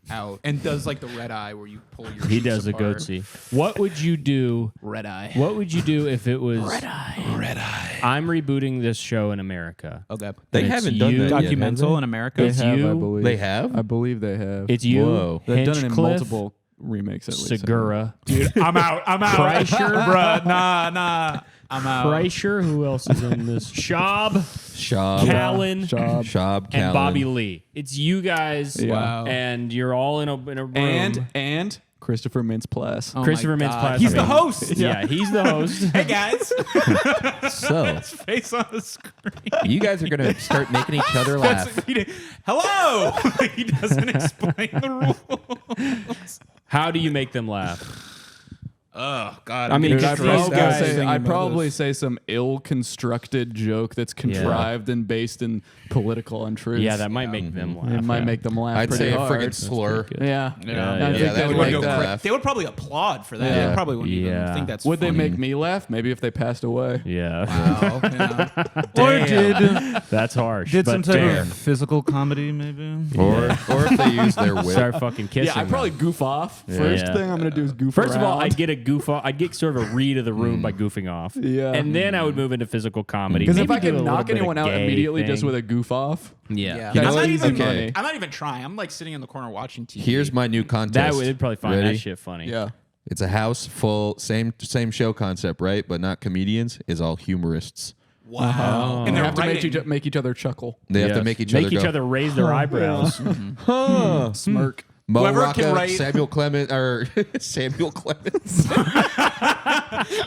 out and does like the red eye where you pull your He cheeks does the apart. goatsy. What would you do? Red eye. What would you do if it was Red eye. I'm rebooting this show in America. Okay. they It's haven't done you- that yet, have Documental they? in America. They It's have, you. I believe. They have? I believe they have. It's you, Whoa. They've done it in Hinchcliffe, multiple remakes at least. Segura, Dude, I'm out. I'm out. Kreischer. Bruh, nah. I'm out. Kreischer. Who else is in this? Schaub, Shab, Callan, Job. Shab, and Callan. Bobby Lee. It's you guys. Yeah. Wow. And you're all in a room. And Christopher Mintz-Plasse. Oh my Christopher God. Mintz-Plasse. He's the host. Yeah, he's the host. Hey guys. So Face on the screen. you guys are gonna start making each other laugh. Hello. He doesn't explain the rules. How do you make them laugh? Oh God. I mean, Dude, Because I'd these probably, guys- say, I'd probably say some ill-constructed joke that's contrived and based in political untruths. Yeah, that might make them laugh. it might yeah. make them laugh. I'd pretty say a hard. friggin' slur. Yeah, Yeah, I yeah, think that they would would make go that. crazy. They would probably applaud for that. Yeah. They probably wouldn't Yeah. even think that's Would they funny. make me laugh? Maybe if they passed away. Yeah. Wow. Yeah. Damn. Or did That's harsh. did but some type fair. of physical comedy maybe? Or if they use their whip. Start fucking kissing. Yeah, I'd probably goof off. Yeah. First Yeah. thing I'm gonna do is goof First of all, around. I'd get a goof off. I'd get sort of a read of the room by goofing off. Yeah. And then I would move into physical comedy. because if Maybe I do a can little knock bit of anyone out gay immediately just thing. with a goof off, Yeah. You know I'm what? not even. Okay. I'm not even trying. I'm like sitting in the corner watching TV. Here's my new contest. That would they'd probably find Ready? that shit funny. yeah. It's a house full, same show concept, right? But not comedians. Is all humorists. Wow. And And they they're have to writing. make each other chuckle, They have to Yes. make each other go. raise their eyebrows. smirk. Mo Whoever Rocca, can write- Samuel Clement or Samuel Clemens.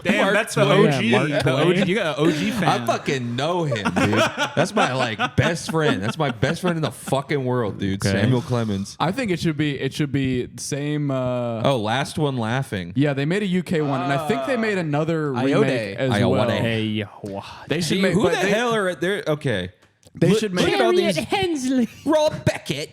Damn, Mark that's the Twain. OG. Yeah, Mark The Twain. OG. You got an OG fan. I fucking know him, dude. That's my best friend. That's my best friend in the fucking world, dude. Okay. Samuel Clemens. I think it should be same. Oh, last one laughing. Yeah, they made a UK one, and I think they made another remake Iode. as Iode. well. Hey, what? They should See, make. who but the they, hell are there? Okay. They should make. Look at all these. Hensley. Rob Beckett.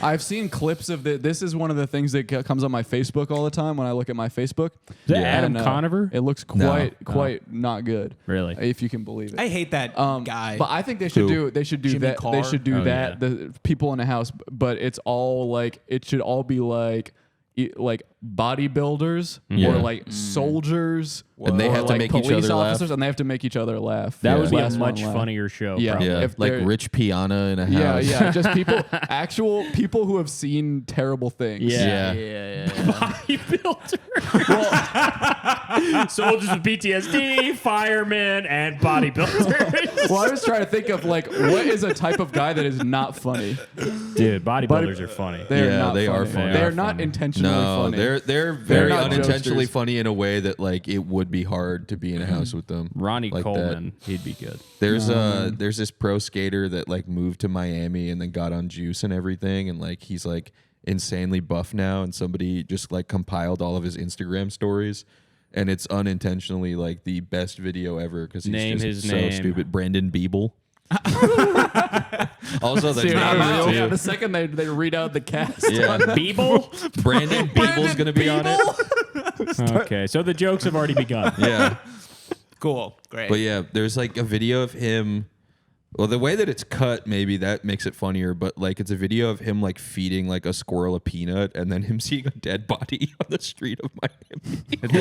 I've seen clips of this is one of the things that comes on my Facebook all the time when I look at my Facebook. that Adam And, Conover? It looks quite not good. Really? If you can believe it. I hate that guy. But I think they should Who? do Jimmy that. Carr? They should do Oh, that. yeah. The people in a house, but it's all like it should all be like bodybuilders or like soldiers, and they have to make each other laugh, and they have to make each other laugh. That would be a much funnier show. Yeah, probably. If like Rich Piana in a house. Yeah, just actual people who have seen terrible things. Yeah. Bodybuilder. Soldiers with PTSD, firemen, and bodybuilders. Well, I was trying to think of like what is a type of guy that is not funny. Dude, bodybuilders are funny. They are funny. They are not intentionally funny. They're very unintentionally funny in a way that like it would be hard to be in a house with them. Ronnie like Coleman, he'd be good. There's this pro skater that like moved to Miami and then got on juice and everything, and like he's like insanely buff now, and somebody just like compiled all of his Instagram stories, and it's unintentionally like the best video ever because he's just so stupid. Brandon Biebel. Also, the name the second they read out the cast. Yeah, Biebel. Brandon Biebel's gonna be on it. Okay, so the jokes have already begun. Yeah, cool, great. But yeah, there's like a video of him. Well, the way that it's cut, maybe that makes it funnier. But like, it's a video of him like feeding like a squirrel a peanut, and then him seeing a dead body on the street of Miami. And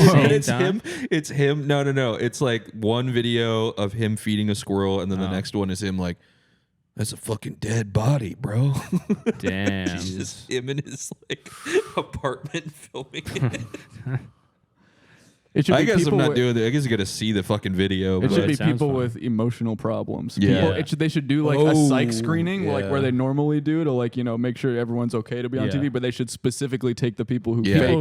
it's him. No. It's like one video of him feeding a squirrel, and then the next one is him like, "That's a fucking dead body, bro." Damn. It's just him in his like apartment filming it. I guess I'm not doing it. I guess you got to see the fucking video. It should be people with emotional problems. Yeah. They should do like a psych screening, like where they normally do to like make sure everyone's okay to be on TV. But they should specifically take the people who fail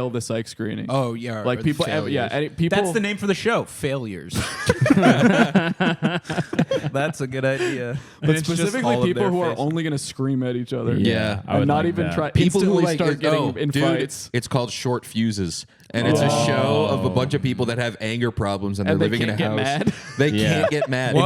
the psych screening. Oh yeah, like people. People. That's the name for the show. Failures. That's a good idea. But specifically people who are only going to scream at each other. Yeah, and not even try. People who start getting in fights. It's called Short Fuses. And it's a show of a bunch of people that have anger problems and they're living in a house. Mad. They can't get mad. If you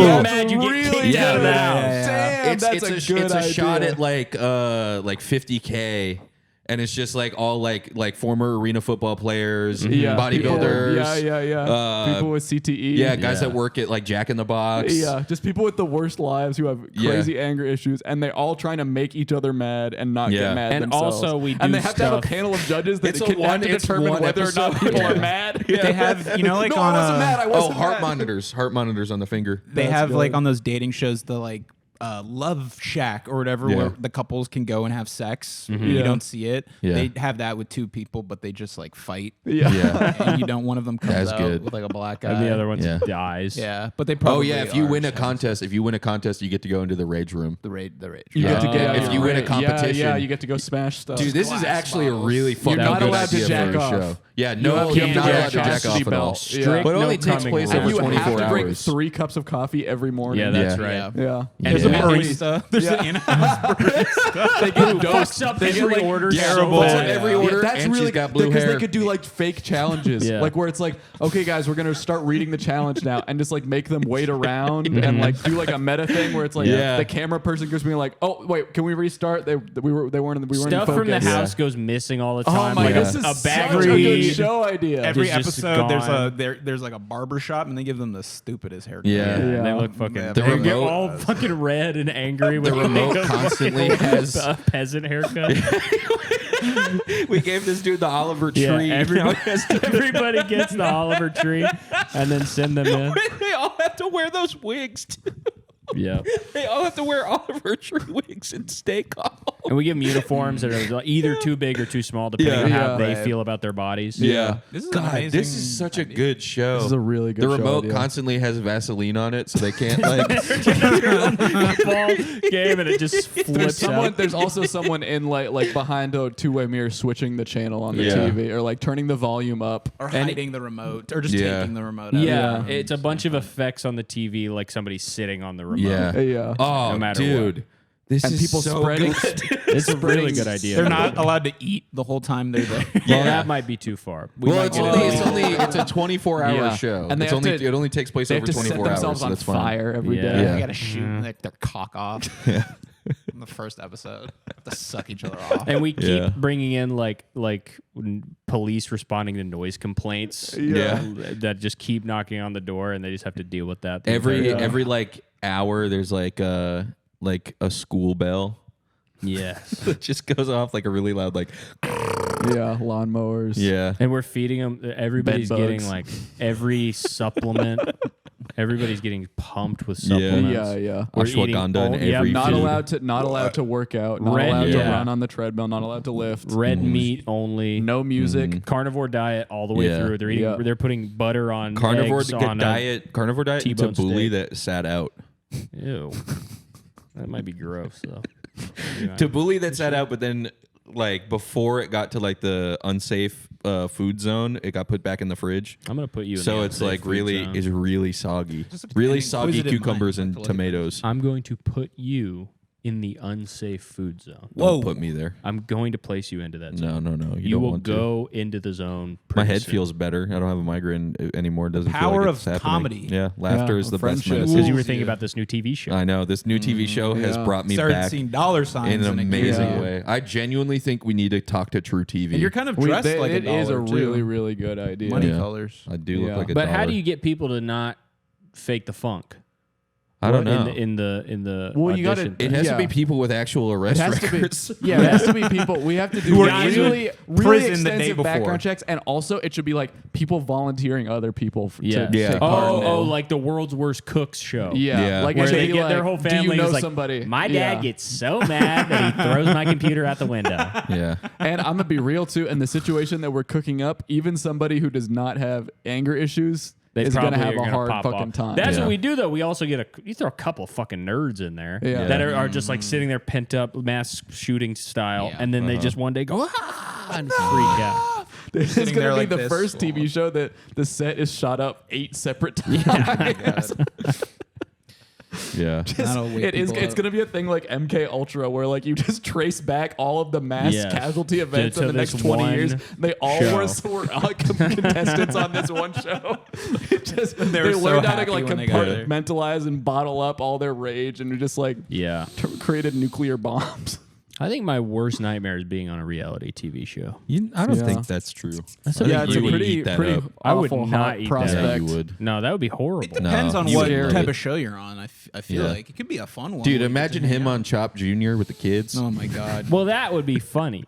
get mad, you get kicked out of the house. Damn, that's a good idea. It's a shot at like $50K. And it's just like all like former arena football players, bodybuilders, people with CTE, guys that work at like Jack in the Box, just people with the worst lives who have crazy anger issues, and they're all trying to make each other mad and not get mad and themselves. Also, we do and they have to have a panel of judges that have to determine whether or not people are mad. They have like no, on I wasn't heart mad. heart monitors on the finger. They have like on those dating shows the like. Love Shack or whatever, where the couples can go and have sex. You don't see it. They have that with two people, but they just like fight. And you don't. One of them comes out with like a black guy, and the other one dies. Yeah, but they probably. If you win a contest, you get to go into the rage room. The rage. You get to get if you win a competition. You get to go smash stuff. Dude, this is actually a really fucking You're not good allowed to idea jack for a off. show. Yeah, you're not allowed to jack off at all. Strict, but it only takes place over 24 hours. You have to drink 3 cups of coffee every morning. Yeah, that's right. Yeah. There's a barista. There's an in-house barista. They get dosed up. They every get order. Terrible. Every order. That's and really she's got blue hair. because they could do like fake challenges, like where it's like, okay, guys, we're gonna start reading the challenge now, and just like make them wait around and like do like a meta thing where it's like the camera person goes being like, oh wait, can we restart? They weren't in Stuff focus. from the house goes missing all the time. Oh my like god, this is such a good show idea. Every episode, there's like a barber shop, and they give them the stupidest haircut. And they look fucking. They get all fucking red and angry. The remote constantly has a peasant haircut. We gave this dude the Oliver tree. Everybody gets the Oliver tree, and then send them in. They all have to wear those wigs too. Yeah, they all have to wear Oliver tree wigs and stay calm. And we give them uniforms that are either too big or too small, depending on how they feel about their bodies. This is this is such a good show. This is a really good show. The remote constantly has Vaseline on it, so they can't like ball game, and it just flips out. There's also someone in like behind a 2-way mirror switching the channel on the TV, or like turning the volume up, or hiding the remote, or just taking the remote out. Yeah, it's a bunch of effects on the TV, like somebody sitting on the remote. Yeah. Oh, no matter dude. what. This and is people so spreading. Good. It's a really good idea. They're not allowed to eat the whole time they're there. Well, that might be too far. It's a 24-hour show. And it only takes place over 24 hours. They have to set themselves on fire every day. They got to shoot like their cock off. In the first episode, they have to suck each other off. And we keep bringing in like police responding to noise complaints. That just keep knocking on the door, and they just have to deal with that. Every like hour, there's like a school bell. Yes. It just goes off like a really loud like. Yeah, lawnmowers. Yeah. And we're feeding them. Everybody's getting like every supplement. Everybody's getting pumped with supplements. Yeah. We're Ashwagandha and eating every not food. allowed to work out, not allowed to run on the treadmill, not allowed to lift. Red meat only. No music. Carnivore diet all the way through. They're eating. They're putting butter on Carnivore eggs on diet. Carnivore diet. T-bone Tabbouleh steak. that sat out. Ew. That might be gross though. Tabbouleh that sat out, but then like before it got to like the unsafe food zone, it got put back in the fridge. I'm gonna put you. In so the it's like really zone. is really soggy, really soggy cucumbers and tomatoes. I'm going to put you in the unsafe food zone. Don't put me there. I'm going to place you into that zone. No. You don't will want go into the zone. My head soon. feels better. I don't have a migraine anymore. It doesn't Power feel like of it's happening. comedy. Yeah, laughter is the best friendship. medicine. Because you were thinking about this new TV show. I know this new TV show has brought me Started back seeing dollar signs in an it. amazing Yeah. way. I genuinely think we need to talk to True TV. And you're kind of dressed like a it is a dollar, too. really, really good idea. Money Yeah. colors. I do Yeah. look like a But dollar. how do you get people to not fake the funk? I don't know. In the Well, you gotta- audition It thing? has to be people with actual It arrest has to be, records. it has to be people. We have to do Who are really, in really prison the day extensive before. background checks, and also it should be like people volunteering other people to Yeah. take part in it. Like the world's worst cooks show. Yeah. like Where it should they be get like, their whole do family you know is like, somebody? my dad Yeah. gets so mad that he throws my computer out the window. Yeah. And I'm gonna be real too. In the situation that we're cooking up, even somebody who does not have anger issues is gonna have a hard fucking time. That's Yeah. what we do though. We also you throw a couple of fucking nerds in there Yeah. that are just like sitting there pent up mass shooting style, Yeah. and then they just one day go and freak out. It's Sitting gonna there be like the this. first TV show that the set is shot up 8 separate times. Yeah. That'll wake people It's up. gonna be a thing like MK Ultra where like you just trace back all of the mass Yes. casualty events To in the next this 20 one years. They all show. were contestants on this one show. It just They they were so learned how to happy like when they got there. compartmentalize and bottle up all their rage and just like Yeah, created nuclear bombs. I think my worst nightmare is being on a reality TV show. I don't Yeah. think that's true. Yeah, it's you a would pretty eat that pretty up. I would awful not hot eat that. prospect. Yeah, you would. No, that would be horrible. It depends No, on you what would. type of show you're on. I feel Yeah. like it could be a fun one. Dude, where you imagine get to him hang on Chop Jr. with the kids. out. Oh my god. Well, that would be funny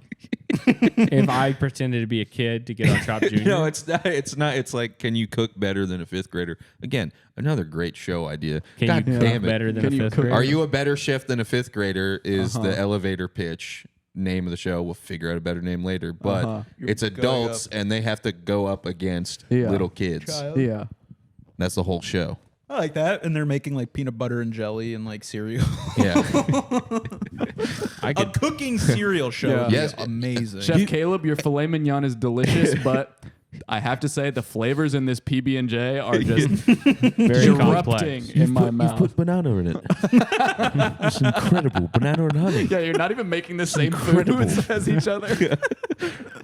if I pretended to be a kid to get on Chop Jr. No, it's not. It's not. It's like, can you cook better than a 5th grader? Again, another great show idea. Can God you damn cook it. better than Can a you fifth cook- grader? Are you a better chef than a 5th grader? Is Uh-huh. the elevator pitch name of the show? We'll figure out a better name later. But Uh-huh. it's adults, and they have to go up against Yeah. little kids. Yeah. That's the whole show. I like that. And they're making like peanut butter and jelly and like cereal. Yeah. I A cooking cereal show. Yeah. would be Yes. amazing. Chef Caleb, your filet mignon is delicious, but I have to say the flavors in this PB&J are just very erupting complex. in my mouth. banana in it. It's incredible. Banana and honey. Yeah, you're not even making the same foods as each other.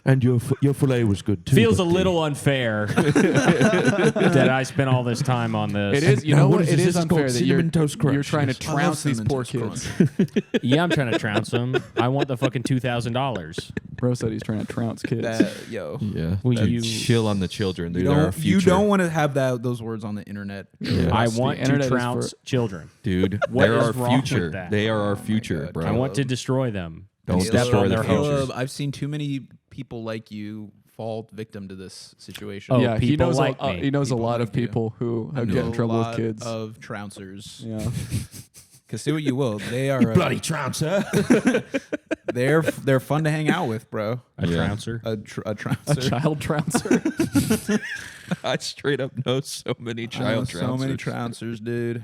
And your filet was good too. Feels a little unfair that I spent all this time on this. It is, you Now know what what? is It this? is It's called unfair that Cinnamon Toast Crunch. you're trying to Yes. I love trounce these Cinnamon poor Toast kids. Yeah, I'm trying to trounce them. I want the fucking $2,000. Bro said he's trying to trounce kids. Yo. Yeah. Will Dude, you- chill on the children. You They're our don't, future. you don't want to have those words on the internet. Yeah. I Yes, the want to internet is trounce for- children. Dude, What they're is our wrong with future. that? They are our future, God, bro. I want to destroy them. Don't Step destroy on the their future. hopes. Caleb, I've seen too many people like you fall victim to this situation. Oh, yeah, he people knows like me. he knows People a lot like of you. people who I have know get in a trouble with lot kids. of trouncers. Yeah. Because say what you will, they are Bloody trouncer. they're fun to hang out with, bro. A Yeah. trouncer. A A trouncer. child trouncer. I straight up know so many I know child trouncers. so many trouncers, dude.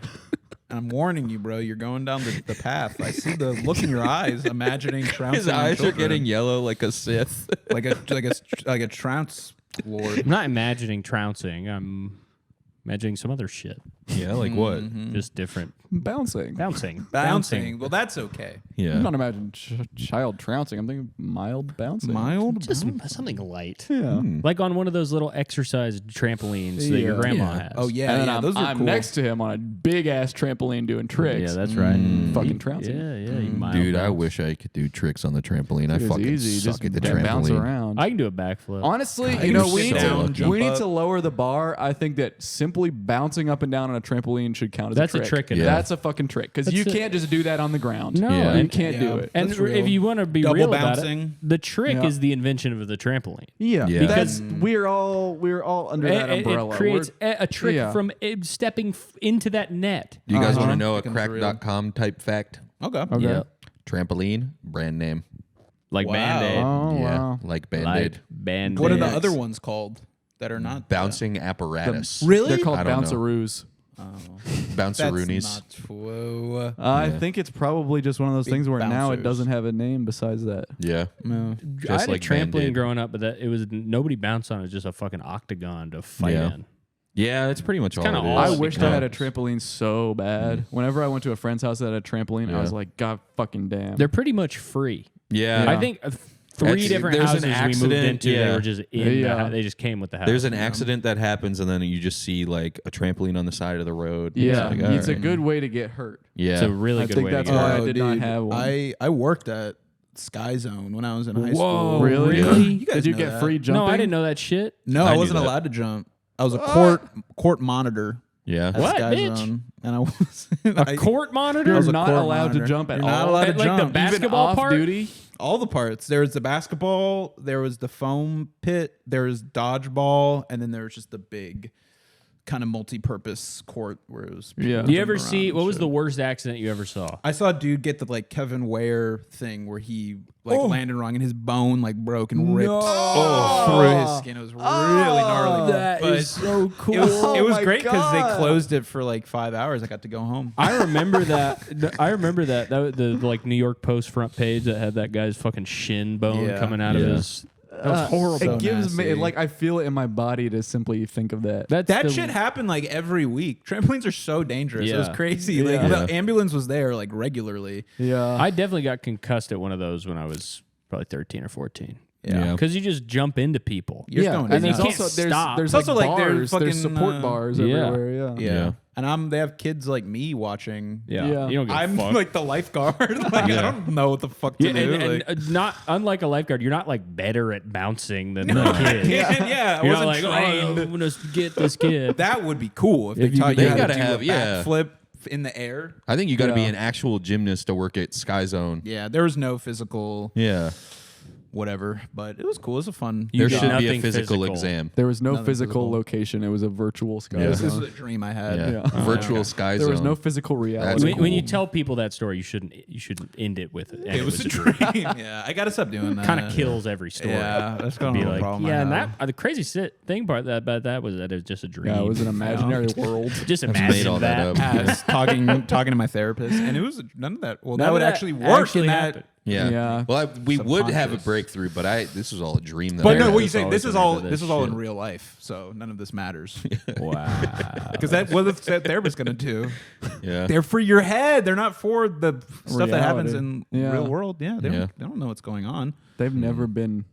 And I'm warning you, bro. You're going down the path. I see the look in your eyes, imagining trouncing. His on eyes are children. getting yellow like a Sith. like a trounce lord. I'm not imagining trouncing. I'm imagining some other shit. Yeah, like what? Just different. Bouncing. Bouncing. Well, that's okay. Yeah. I'm not imagining child trouncing. I'm thinking mild bouncing. Mild. Just something light. Yeah. Like on one of those little exercise trampolines that your Yeah. grandma Yeah. has. Oh yeah, And then yeah. Those are I'm cool. next to him on a big ass trampoline doing tricks. Yeah, that's right. Fucking trouncing. Yeah, you mild Dude, I bounce. wish I could do tricks on the trampoline. I It's fucking easy. suck Just at the bounce trampoline. around. I can do a backflip. Honestly, I you know, can we sit need down, to jump we need up. to lower the bar. I think that simply bouncing up and down on on a trampoline should count as That's a trick. That's a fucking trick because you can't just do that on the ground. No, you can't do it. And if you want to be real about it, the trick is the invention of the trampoline. Yeah, because we're all under that umbrella. It creates a trick from stepping into that net. Do you guys want to know a crack.com type fact? Okay. Yeah. Trampoline, brand name. Like Band-Aid. Oh, wow. Like Band-Aid. Like Band-Aid. What are the other ones called that are not bouncing apparatus? Really? They're called bounceroos. Bounceroonies. That's not true. I think it's probably just one of those things where now it doesn't have a name besides that. Yeah. No. I had like a trampoline Band-Aid. growing up, but it was nobody bounced on it. It was just a fucking octagon to fight in. Yeah, that's pretty much all it is. I wished I had a trampoline so bad. Whenever I went to a friend's house that had a trampoline, I was like, God fucking damn. They're pretty much free. Yeah. I think three different houses we moved into, they were just they just came with the house. There's an accident that happens, and then you just see like a trampoline on the side of the road. Yeah, like, it's a good way to get hurt. Yeah, it's a really good way to get hurt. hurt. I did not have one. I worked at Sky Zone when I was in high school. Whoa, really? You guys did you get free jumping? No, I didn't know that shit. No, I wasn't allowed to jump. I was a court monitor. Yeah. At What, Sky bitch? Zone, and I was A court monitor? You're not allowed to jump at all. Not allowed to Like jump. the basketball Even part? off duty. All the parts. There was the basketball, there was the foam pit, there was dodgeball, and then there was just the big kind of multi-purpose court where it was. Yeah. Do you ever see what was the worst accident you ever saw? I saw a dude get the like Kevin Ware thing where he like landed wrong and his bone like broke and ripped through his skin. It was really gnarly. That is so cool. It was great because they closed it for like 5 hours. I got to go home. I remember that. I remember that. The like New York Post front page that had that guy's fucking shin bone coming out of his. That was horrible. It gives me like I feel it in my body to simply think of that. That shit happened like every week. Trampolines are so dangerous. It was crazy. Like the ambulance was there like regularly. Yeah. I definitely got concussed at one of those when I was probably 13 or 14. Yeah. Because you just jump into people. You're going and nuts. there's You also can't stop. there's It's also like like bars, they're there's fucking, support bars everywhere. Yeah. And they have kids like me watching. Yeah. Yeah. You don't give a I'm fuck. like the lifeguard. Like I don't know what the fuck to do. And not unlike a lifeguard, you're not like better at bouncing than the kid. Yeah, I You're wasn't not like, trained. I'm gonna get this kid. That would be cool if they you- taught they you how to gotta do have- a yeah. backflip in the air. I think you got to be an actual gymnast to work at Sky Zone. Yeah, there was no physical Yeah. whatever, but it was cool. It was a fun. There got should be a nothing physical physical. exam. There was no Nothing physical physical. location. It was a virtual Sky Yeah. This Zone. was a dream I had. Yeah. Yeah. Virtual Sky There Zone. was no physical That's reality. When you tell people that story, you shouldn't end it with it. It was a dream. Yeah, I gotta stop doing that. Kind of kills every story. Yeah, that's kind Be of a like, problem. yeah, I and have. the crazy thing about that was that it was just a dream. Yeah, it was an imaginary world. Just made imagine all that up. I was talking to my therapist, and it was none of that. Well, None that of would that actually work. actually in that. happened. Yeah. Yeah. Well, we would have a Subconscious. breakthrough, but this was all a dream. That But I no, had. what you saying? This is all. into This this is all in shit. real life, so none of this matters. Wow. Because that what is that therapist gonna do? Yeah. They're for your head. They're not for the stuff that happens in Yeah. real world. Yeah, they Yeah. don't know what's going on. They've never been.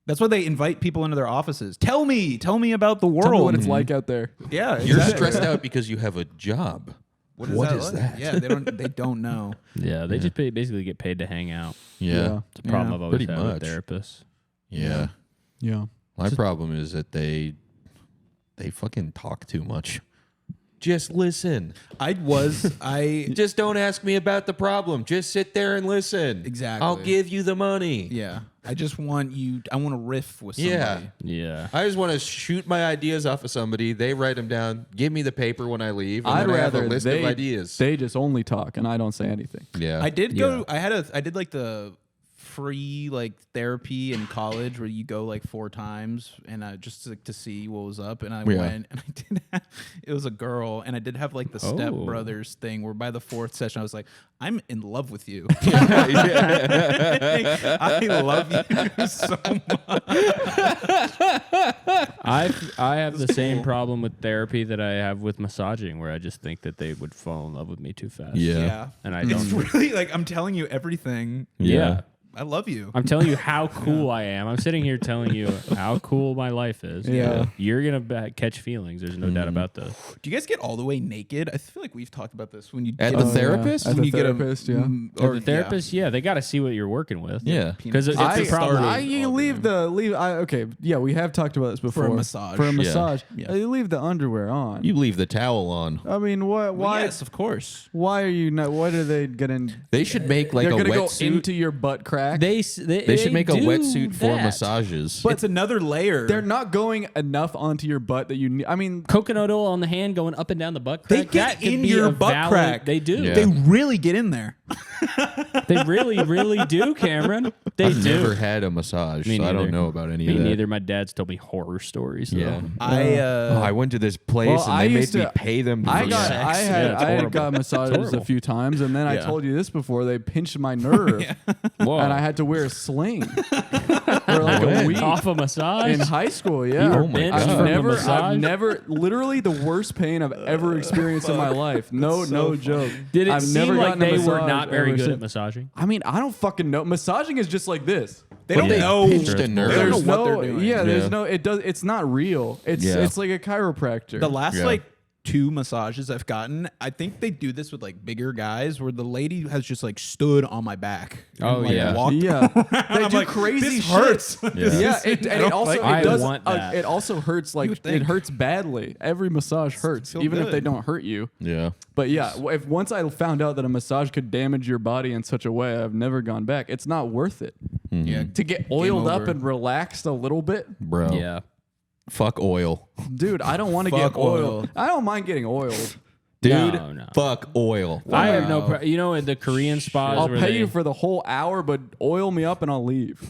That's why they invite people into their offices. Tell me about the Tell me world. what it's like out there. Yeah, You're exactly. stressed out because you have a job. What is like? that? Yeah, they don't know. Yeah, they just basically get paid to hang out. Yeah. It's a problem Yeah, I've always pretty had much. with therapists. Yeah. Yeah. My problem is that they fucking talk too much. Just listen. I Just don't ask me about the problem. Just sit there and listen. Exactly. I'll give you the money. yeah. I just want you. I want to riff with somebody. Yeah. Yeah. I just want to shoot my ideas off of somebody. They write them down. Give me the paper when I leave. And I'd then I have rather a list they of ideas. They just only talk and I don't say anything. Yeah. I did go. I did like the free like therapy in college where you go like 4 times and just like to see what was up, and I went and I did have, it was a girl, and I did have like the step brothers thing where by the 4th session I was like, I'm in love with you. I love you so much. I have the same problem with therapy that I have with massaging, where I just think that they would fall in love with me too fast. Yeah. And I It's don't. really like I'm telling you everything. Yeah. I love you. I'm telling you how cool I am. I'm sitting here telling you how cool my life is. Yeah. You're going to catch feelings. There's no doubt about this. Do you guys get all the way naked? I feel like we've talked about this when you at the therapist. At the therapist, yeah. Or the therapist, they got to see what you're working with. Yeah. Because it's a problem. You leave okay, yeah, we have talked about this before. For a massage. For a massage. Yeah. You leave the underwear on. You leave the towel on. I mean, why? Well, yes, of course. Why are you not? Why do they get in? They should make like They're a gonna go wetsuit. into your butt crack. They should make a wetsuit for massages. But it's another layer. They're not going enough onto your butt that you need. I mean, coconut oil on the hand going up and down the butt crack. They get in your butt crack. They do. Yeah. They really get in there. They really, really do, Cameron. I've never had a massage, so I don't know about any of that. Me neither. My dad's told me horror stories. Yeah. I went to this place and they made me pay them for sex. I got massages a few times, and then I told you this before. They pinched my nerve, and I had to wear a sling for like a week off a massage in high school. Yeah, you were pinched from a massage? I've never, literally the worst pain I've ever experienced in my life. No joke. Did it I've seem never like they were massage not very good since. at massaging? I mean, I don't fucking know. Massaging is just like this. They don't know. Pinched a nerve. They don't know There's what they're doing. there's no. It does. It's not real. It's like a chiropractor. The last like 2 massages I've gotten, I think they do this with like bigger guys, where the lady has just like stood on my back. Oh, and, yeah. walked Yeah, they do like, crazy this shit. hurts. Yeah, it also I it does. want that. It also hurts. Like it hurts badly. Every massage hurts, feel even if good. they don't hurt you. Yeah. But yeah, if once I found out that a massage could damage your body in such a way, I've never gone back. It's not worth it. Yeah, To get oiled up over. and relaxed a little bit, Bro. Yeah. Fuck oil. dude. I don't want to Fuck get oiled. oil. I don't mind getting oiled. Dude, No. fuck oil. I have no. You know, in the Korean spas, I'll where pay they, you for the whole hour, but oil me up and I'll leave.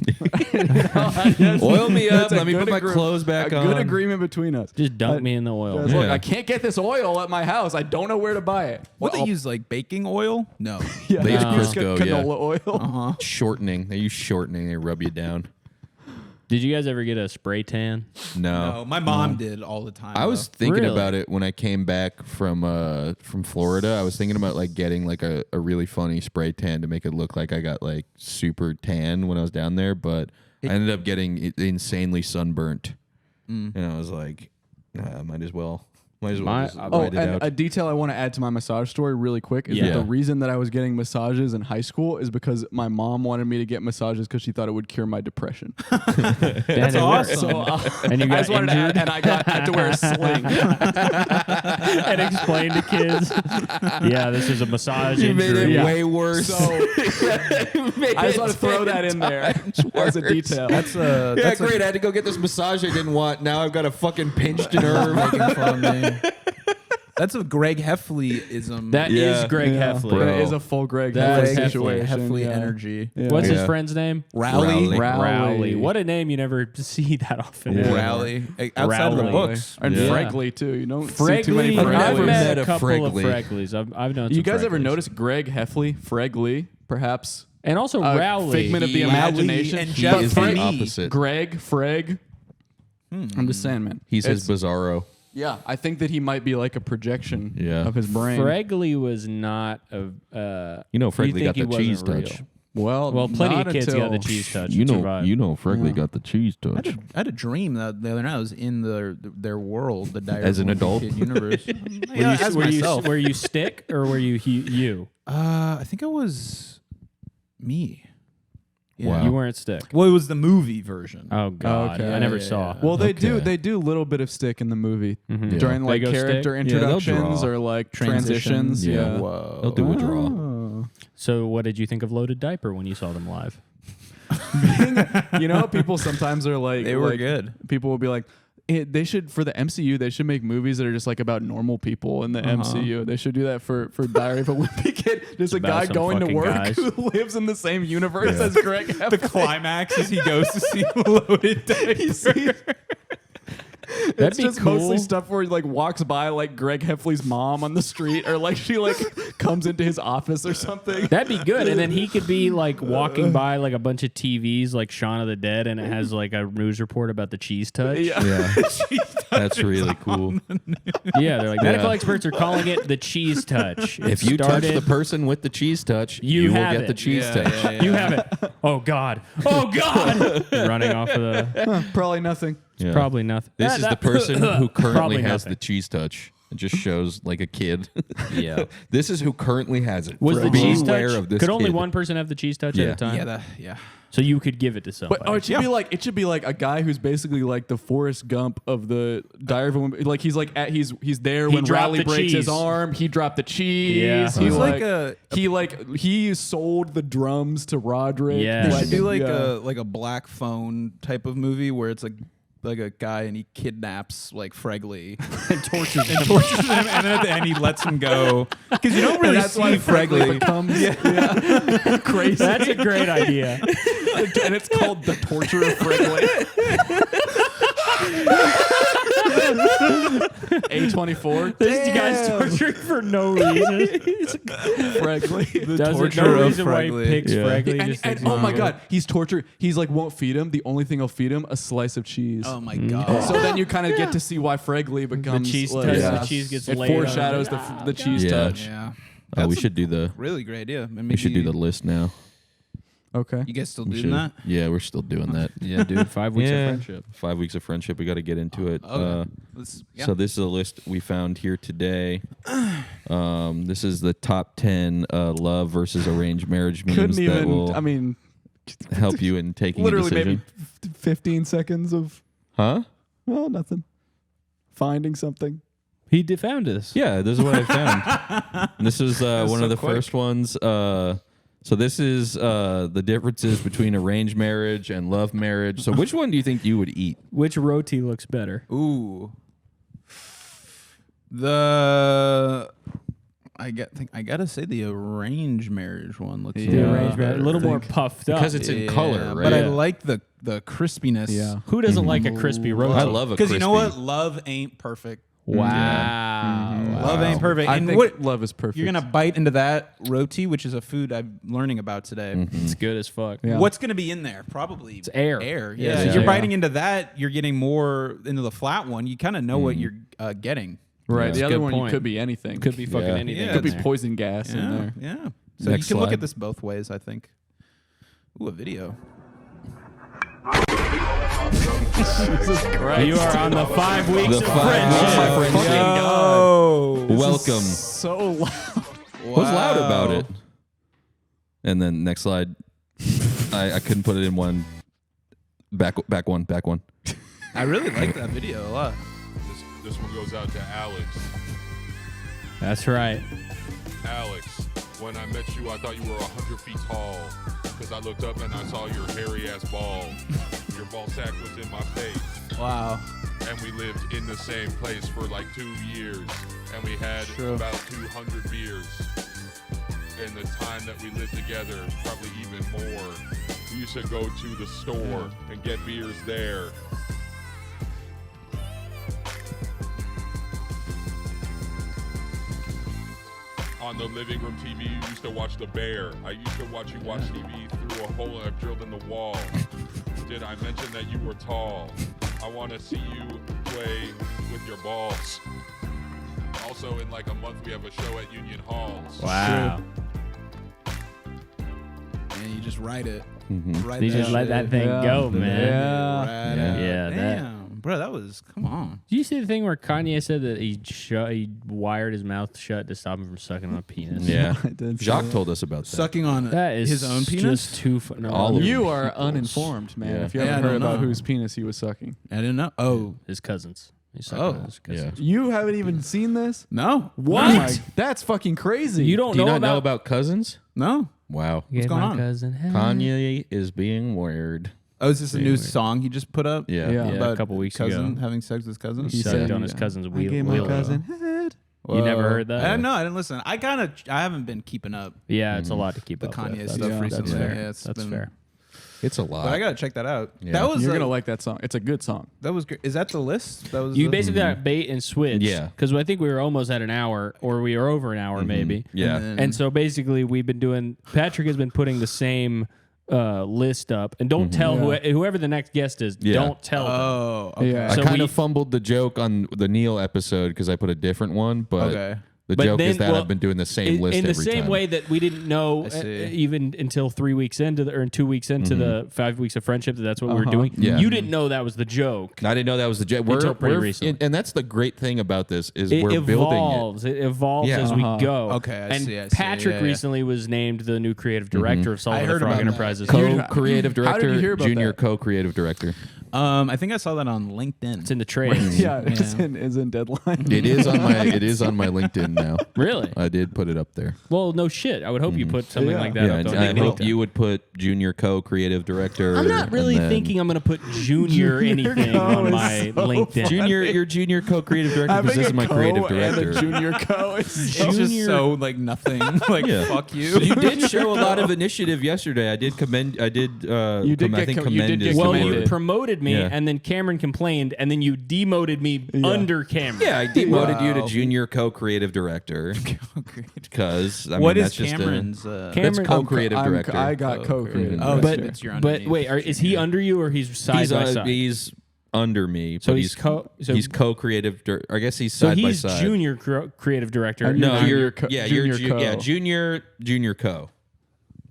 Oil me up. That's a Let me good put my clothes back on. A good agreement between us. just dunk me in the oil. Look, Yeah. I can't get this oil at my house. I don't know where to buy it. What Well, they use like baking oil? No. Yeah, They use use Crisco, yeah. canola oil. Shortening. They use shortening. They rub you down. Did you guys ever get a spray tan? No. My mom did all the time. I was thinking Really? about it when I came back from Florida. I was thinking about like getting like a really funny spray tan to make it look like I got like super tan when I was down there, but I ended up getting insanely sunburnt. And I was like, might as well just ride it out. A detail I want to add to my massage story really quick is that Yeah. the reason that I was getting massages in high school is because my mom wanted me to get massages because she thought it would cure my depression. That's awesome. So And you I got just wanted to injured add, and I had to wear a sling. and explain to kids. Yeah, this is a massage You made injury. it way worse. So I just want to throw that in there as a detail. That's yeah, great. I had to go get this massage I didn't want. Now I've got a fucking pinched nerve. making fun of me. That's a Greg Heffley-ism. That is Yeah. Greg Yeah. Heffley. Bro. It is a full Greg That Heffley is situation. Heffley yeah. energy. Yeah. What's his Yeah. friend's name? Rowley. Rowley. What a name you never see that often. Yeah. Rowley. Outside of the Rowley. books. And Yeah. Fregley too. You don't see too many Fregley. I've never I've met met a a couple of Fregley. Fregleys. I've known You some guys ever Fregleys. notice Greg Heffley, Fregley, perhaps And also a Rowley. figment of the Rowley imagination? and He Jeff is the Freg. opposite. Greg, Freg. I'm just saying, man. He's his It's- bizarro. Yeah, I think that he might be like a projection Yeah. of his brain. Fregley was not a. You know, you Fregley think got he the wasn't cheese real. touch. Well, Plenty not of kids until, got the cheese touch. You and know, survived. Fregley got the cheese touch. I had a dream that the other night I was in their world, the Diary As of an a Wimpy adult? Kid universe. Were as you, myself. were you stick or were you you? I think I was me. Wow. You weren't stick. Well, it was the movie version. Oh God, Okay. I never Yeah, saw. yeah. Well, they Okay. do a little bit of stick in the movie Mhm. during like Lego character stick? Yeah, they'll introductions draw. or like transitions. Yeah. Yeah. Whoa. They'll do a draw. Oh. So, what did you think of Loaded Diaper when you saw them live? You know, how people sometimes are like, They were like, good. People will be like, they should for the MCU. They should make movies that are just like about normal people in the MCU. They should do that for Diary of a Wimpy Kid. Just a about guy some going to fucking work guys. who lives in the same universe as Greg. The climax is he goes to see Loaded Diaper. It's just mostly stuff where he like walks by like Greg Heffley's mom on the street, or like she like comes into his office or something. That'd be good. And then he could be like walking by like a bunch of TVs like Shaun of the Dead, and it has like a news report about the cheese touch. Yeah. That's really cool. Yeah, they're like medical experts are calling it the cheese touch. If you touch the person with the cheese touch, you will get the cheese touch. Yeah. You have it. Oh God. Oh God. Running off of the. Probably nothing. It's probably nothing. This is the person who currently has nothing. the cheese touch. It just shows like a kid. Yeah. This is who currently has it. Was the cheese touch? Of this could only kid. one person have the cheese touch at a time? Yeah. So you could give it to somebody. But it should be like a guy who's basically like the Forrest Gump of the Diary of a Wimpy. Like he's like he's there when Riley breaks his arm. He dropped the cheese. Yeah. He's he sold the drums to Roderick. Yeah. It should be like a Black Phone type of movie where it's like a guy and he kidnaps like Fregley and tortures him. And then at the end he lets him go because you don't really see Fregley becomes crazy. That's a great idea. And it's called The Torture of Fregley. A24. This guy's torturing for no reason. Fregley. The There's torture no of reason why he Fregley. picks Fregley. And oh my God, he's tortured. He's like won't feed him. The only thing he'll feed him, a slice of cheese. Oh my God. So then you kind of get to see why Fregley becomes the cheese like, touch. yeah. The cheese gets It laid foreshadows the cheese touch. Yeah. We should do the Really great idea. we should do the list now. Okay. You guys still We doing should. that? Yeah, we're still doing that. Yeah, dude. 5 weeks of friendship. 5 weeks of friendship. We got to get into it. Okay. So this is a list we found here today. This is the top 10 love versus arranged marriage memes Couldn't that even. will I mean, help you in taking a literally decision. maybe 15 seconds of Huh? nothing. Finding something. He found us. Yeah, this is what I found. And this is one of the first ones. So this is the differences between arranged marriage and love marriage. So which one do you think you would eat? Which roti looks better? Ooh. I gotta say the arranged marriage one looks Arranged marriage, a little more puffed up. Because it's in color, right? But I like the crispiness. Yeah. Who doesn't like a crispy roti? I love a Because you know crispy. what? Love ain't perfect. Wow. Love ain't perfect. I And think what love is perfect. you're gonna bite into that roti, which is a food I'm learning about today. It's good as fuck. Yeah. What's gonna be in there? Probably it's air. Air. Yeah, Yeah. yeah, So you're yeah. biting into that. You're getting more into the flat one. You kind of know what you're getting. Right. Yeah. The That's a other good one point. could be anything. Could be fucking Yeah. anything. Yeah. Could be in there. poison gas in Yeah. there. Yeah. So Next you can look slide. at this both ways. I think. Ooh, a video. Jesus Christ. You are on the 5 weeks The of 5 friendship. weeks of friendship. Oh, Welcome. So loud. What's loud about it? And then next slide. I couldn't put it in one. Back one. I really like that video a lot. This one goes out to Alex. That's right. Alex, when I met you, I thought you were 100 feet tall. Because I looked up and I saw your hairy-ass ball. Your ball sack was in my face. Wow. And we lived in the same place for like 2 years. And we had about 200 beers. In the time that we lived together, probably even more. We used to go to the store and get beers there. On the living room TV, you used to watch The Bear. I used to watch you watch TV through a hole I've drilled in the wall. Did I mention that you were tall? I want to see you play with your balls. Also, in like a month, we have a show at Union Halls. Wow. And you just write it. Write You just let that thing go, man. Yeah. Yeah, that- Damn. Bro, that was, come on. Did you see the thing where Kanye said that he wired his mouth shut to stop him from sucking on a penis? Yeah. I did see Jacques that. told us about that. Sucking on That is his own penis? just too fun. No, All of You them. are uninformed, man. Yeah. If you Yeah, haven't I heard don't about know. whose penis he was sucking. I didn't know. Oh, his cousins. He sucked Oh. on his cousins. You haven't even seen this? no. What? That's fucking crazy. You don't Do you know not about, know about cousins? No. Wow. Gave going my on? cousin head. Kanye is being weird. Oh, is this a new weird. song he just put up? Yeah. Yeah. Yeah, About a couple weeks cousin ago. having sex with his cousin? He said- sucked on his cousin's I wheel. gave my cousin head. You never heard that? I don't know. I didn't listen. I haven't been keeping up Yeah, it's a lot to keep the up Kanye with. stuff That's recently. fair. Yeah, it's That's been, fair. It's a lot. But I gotta check that out. Yeah. That was You're gonna like that song. It's a good song. That was great. Is that the list? That was You basically got bait and switch. Yeah. Because I think we were almost at an hour, or we were over an hour maybe. Yeah. And so basically, we've been doing. Patrick has been putting the same list up, and don't tell whoever the next guest is. Yeah. Don't tell them. Oh, okay. Yeah. I So kind of fumbled the joke on the Neil episode because I put a different one, but Okay. the But joke then, is that well, I've been doing the same list in the every same time. way that we didn't know see. even until 3 weeks into or 2 weeks into the 5 weeks of friendship that's what we were doing. Yeah. You didn't know that was the joke. I didn't know that was the joke. Until pretty recently. And that's the great thing about this is It we're building evolves. It evolves Yeah. as we go. Okay, I and see, I see. Patrick Yeah, yeah. recently was named the new creative director of Solid I heard Frog about that. Enterprises. it. Co-creative How did you director, hear about junior that? co-creative director. I think I saw that on LinkedIn. It's in the trades. Yeah, it's in Deadline. It is on my LinkedIn now. Really? I did put it up there. Well, no shit. I would hope you put something Yeah. like that Yeah, up and on I hope LinkedIn. you would put junior co-creative director. I'm not really and then- thinking I'm going to put junior anything co on is my so LinkedIn. Your junior co-creative director because this is my creative director. And a junior co. Is It's so, just Junior- so like nothing. Like Yeah. fuck you. You did show a lot of initiative yesterday. I did commend. I did. You did I get think com- you did commend get is the Well, commended. you word. promoted me, Yeah. and then Cameron complained, and then you demoted me under Cameron. Yeah, I demoted you to Wow. junior co-creative director because What is that's just Cameron's? that's Cameron- co-creative I'm- director. I got co-creative. Oh, But- it's your But underneath. wait, is he under you or he's side he's by side? he's under me. So but he's co- so- he's co-creative. I guess he's so side he's by side. junior creative director. And No, Junior you're co- yeah, junior you're co. junior co.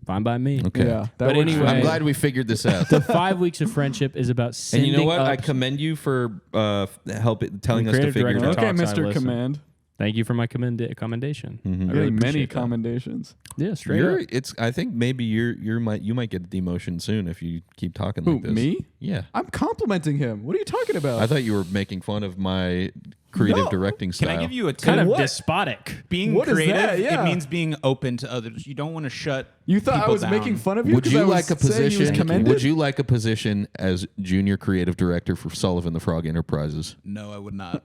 Fine by me. Okay. Yeah, that But works anyway- for I'm me. glad we figured this out. The 5 weeks of friendship is about And sending you know what? up. I commend you for telling us to creative figure it director. out. Okay, Talks, I Mr. listen. Command. Thank you for my commendation. Mhm. I really Really many appreciate that. commendations. Yeah, straight up. I think maybe you might get a demotion soon if you keep talking Who, like this. me? Yeah. I'm complimenting him. What are you talking about? I thought you were making fun of my creative No. directing style. Can I give you a tip? Kind of What? despotic. Being What is creative, that? Yeah. it means being open to others. You don't want to shut. You thought I people was down. making fun of you? Would 'cause you I was like a saying he was position? commended? Would you like a position as junior creative director for Sullivan the Frog Enterprises? No, I would not.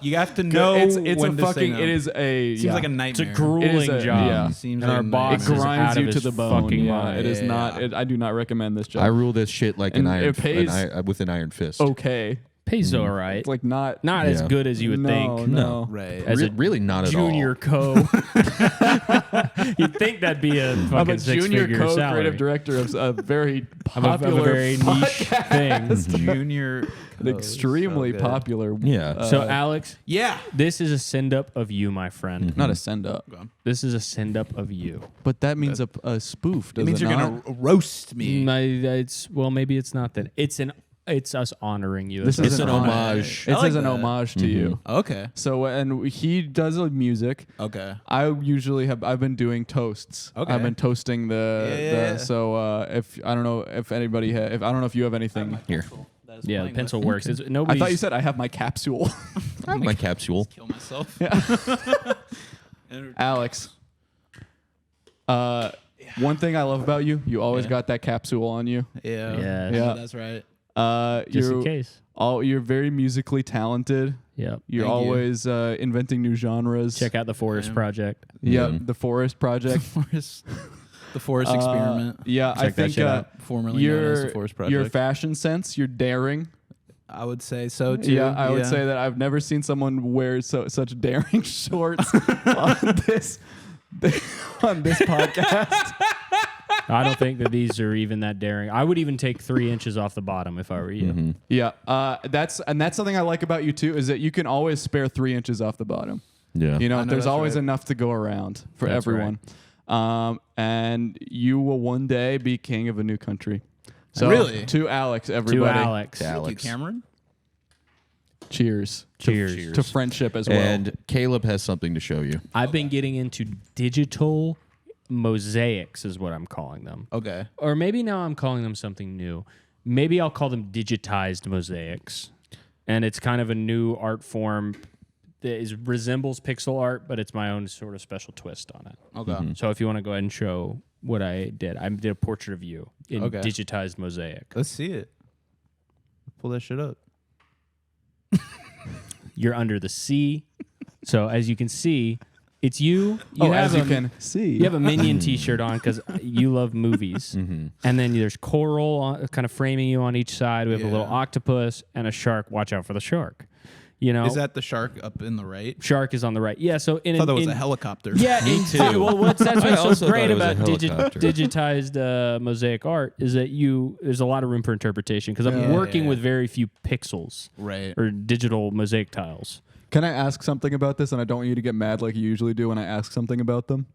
You have to know It's when a to fucking. say no. It is a. Seems yeah. like a It's a nightmare. grueling It is a- job. yeah. Seems And like our a boss It is grinds out you of to his the bone. fucking Yeah, mind. it is Yeah. not. I do not recommend this job. I rule this shit like an And iron it pays- with an iron fist. okay. Pays all right. It's like not. Not as Yeah. good as you would no, think. No. Right. As a Really not at junior all. co. You'd think that'd be a I'm a fucking junior six-figure co-creative salary. director of a very Of popular, a very niche thing. Junior. an extremely so good. popular. Yeah. So, Alex, Yeah. this is a send-up of you, my friend. Not a send up, This is a send-up of you. but that means a spoof. Does It means you're not? gonna roast me. Maybe it's not that. It's us honoring you. This It's is an an homage. It I like says an that. homage to you. Okay. So and he does music. Okay. I usually I've been doing toasts. Okay. I've been toasting Yeah. so if I don't know if anybody I don't know if you have anything Here. Yeah, the pencil works. It's, I nobody's, thought you said I have my capsule. I have my capsule. Kill myself. Alex. One thing I love about you, you always got that capsule on you. Yeah. Yeah. Yeah. That's right. just in case. You're very musically talented. Yep. You're Thank you. always inventing new genres. Check out the Forrest Project. Yeah, Mhm. the Forest Project. The Forest Experiment. Yeah, I Check that think shit out. Formerly known as the Forest Project. your fashion sense, you're daring. I would say so too. Yeah, I would say that I've never seen someone wear such daring shorts on this podcast. I don't think that these are even that daring. I would even take 3 inches off the bottom if I were you. Mm-hmm. Yeah, that's something I like about you too, is that you can always spare 3 inches off the bottom. Yeah. You know, I know there's that's always right. enough to go around for That's everyone. And you will one day be king of a new country. So Really? to Alex, everybody. To Alex. To Thank you, Cameron. Cheers. Cheers. To friendship as well. And Caleb has something to show you. I've been getting into digital mosaics is what I'm calling them. Okay. Or maybe now I'm calling them something new. Maybe I'll call them digitized mosaics. And it's kind of a new art form that resembles pixel art, but it's my own sort of special twist on it. Okay. So if you want to go ahead and show what I did a portrait of you in Okay. digitized mosaic. Let's see it. Pull that shit up. You're under the sea. So as you can see, It's you. As you can see. You have a Minion T-shirt on because you love movies. And then there's coral kind of framing you on each side. We have a little octopus and a shark. Watch out for the shark. You know, is that the shark up in the right? Shark is on the right. Yeah. So I thought that was a helicopter. Yeah, me too. Well, that's what's so great about helicopter. digitized mosaic art is that there's a lot of room for interpretation because I'm working with very few pixels, right, or digital mosaic tiles. Can I ask something about this? And I don't want you to get mad like you usually do when I ask something about them.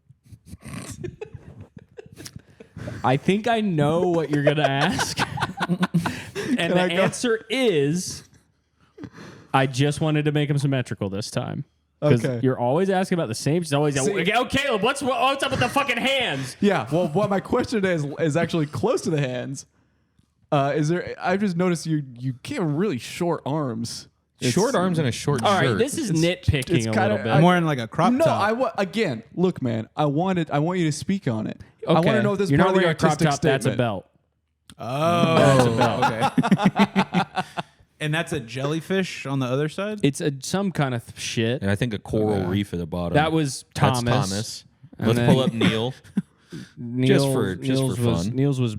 I think I know what you're gonna ask, and the answer is. I just wanted to make them symmetrical this time. Okay. You're always asking about the same. She's always oh, Caleb, what's up with the fucking hands? Yeah. Well, what my question is actually close to the hands. I've just noticed you get really short arms. Short arms and a short shirt. All right, this is nitpicking a little bit. I'm wearing like a crop top. No, again, look, man. I want you to speak on it. Okay. I want to know if this is You're part not of the wearing a crop artistic top. statement. That's a belt. Oh, that's a belt. Okay. And that's a jellyfish on the other side? It's some kind of shit. And I think a coral reef at the bottom. That was Thomas. That's Thomas. Let's pull up Neil. Just for fun. Niels was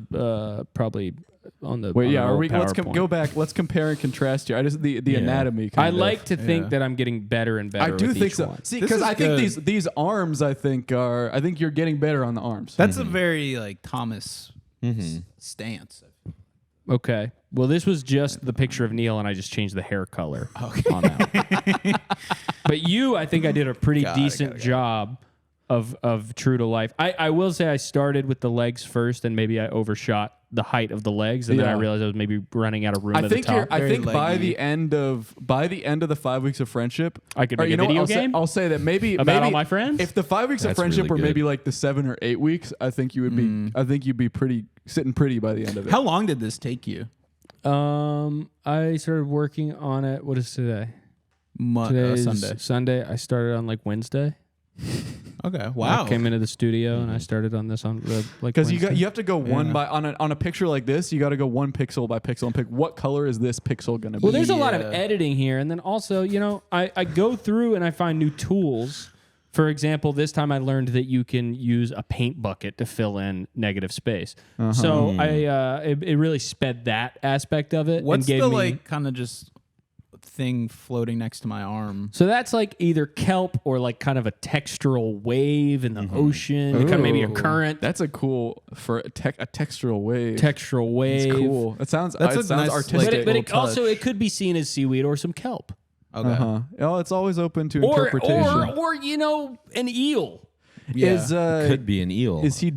probably on the. Wait, on yeah. the Let's go back. Let's compare and contrast here. The anatomy. I like to think that I'm getting better and better. I do think so. One. See, because I think these arms. I think you're getting better on the arms. That's a very like Thomas stance. Okay. Well, this was just the picture of Neil, and I just changed the hair color on that. But I think I did a pretty decent job of true to life. I will say I started with the legs first, and maybe I overshot the height of the legs, and then I realized I was maybe running out of room at the top. I think by the end of the 5 weeks of friendship, I could make a video game. I'll say that maybe about all my friends. If the 5 weeks of friendship were maybe like the 7 or 8 weeks, I think you would be. I think you'd be sitting pretty by the end of it. How long did this take you? I started working on it. What is today? Today's Sunday. I started on like Wednesday. Okay. Wow. I came into the studio and I started on this on because you have to go one by on a picture like this. You got to go one pixel by pixel and pick what color is this pixel going to be. Well, there's a lot of editing here, and then also I go through and I find new tools. For example, this time I learned that you can use a paint bucket to fill in negative space. So it really sped that aspect of it. What's the kind of just thing floating next to my arm? So that's like either kelp or like kind of a textural wave in the ocean, kind of maybe a current. That's a cool for a textural wave. Textural wave. That's cool. It sounds nice, artistic. But it could be seen as seaweed or some kelp. Okay. Oh, it's always open to interpretation. Or an eel. Yeah. Could be an eel. Is he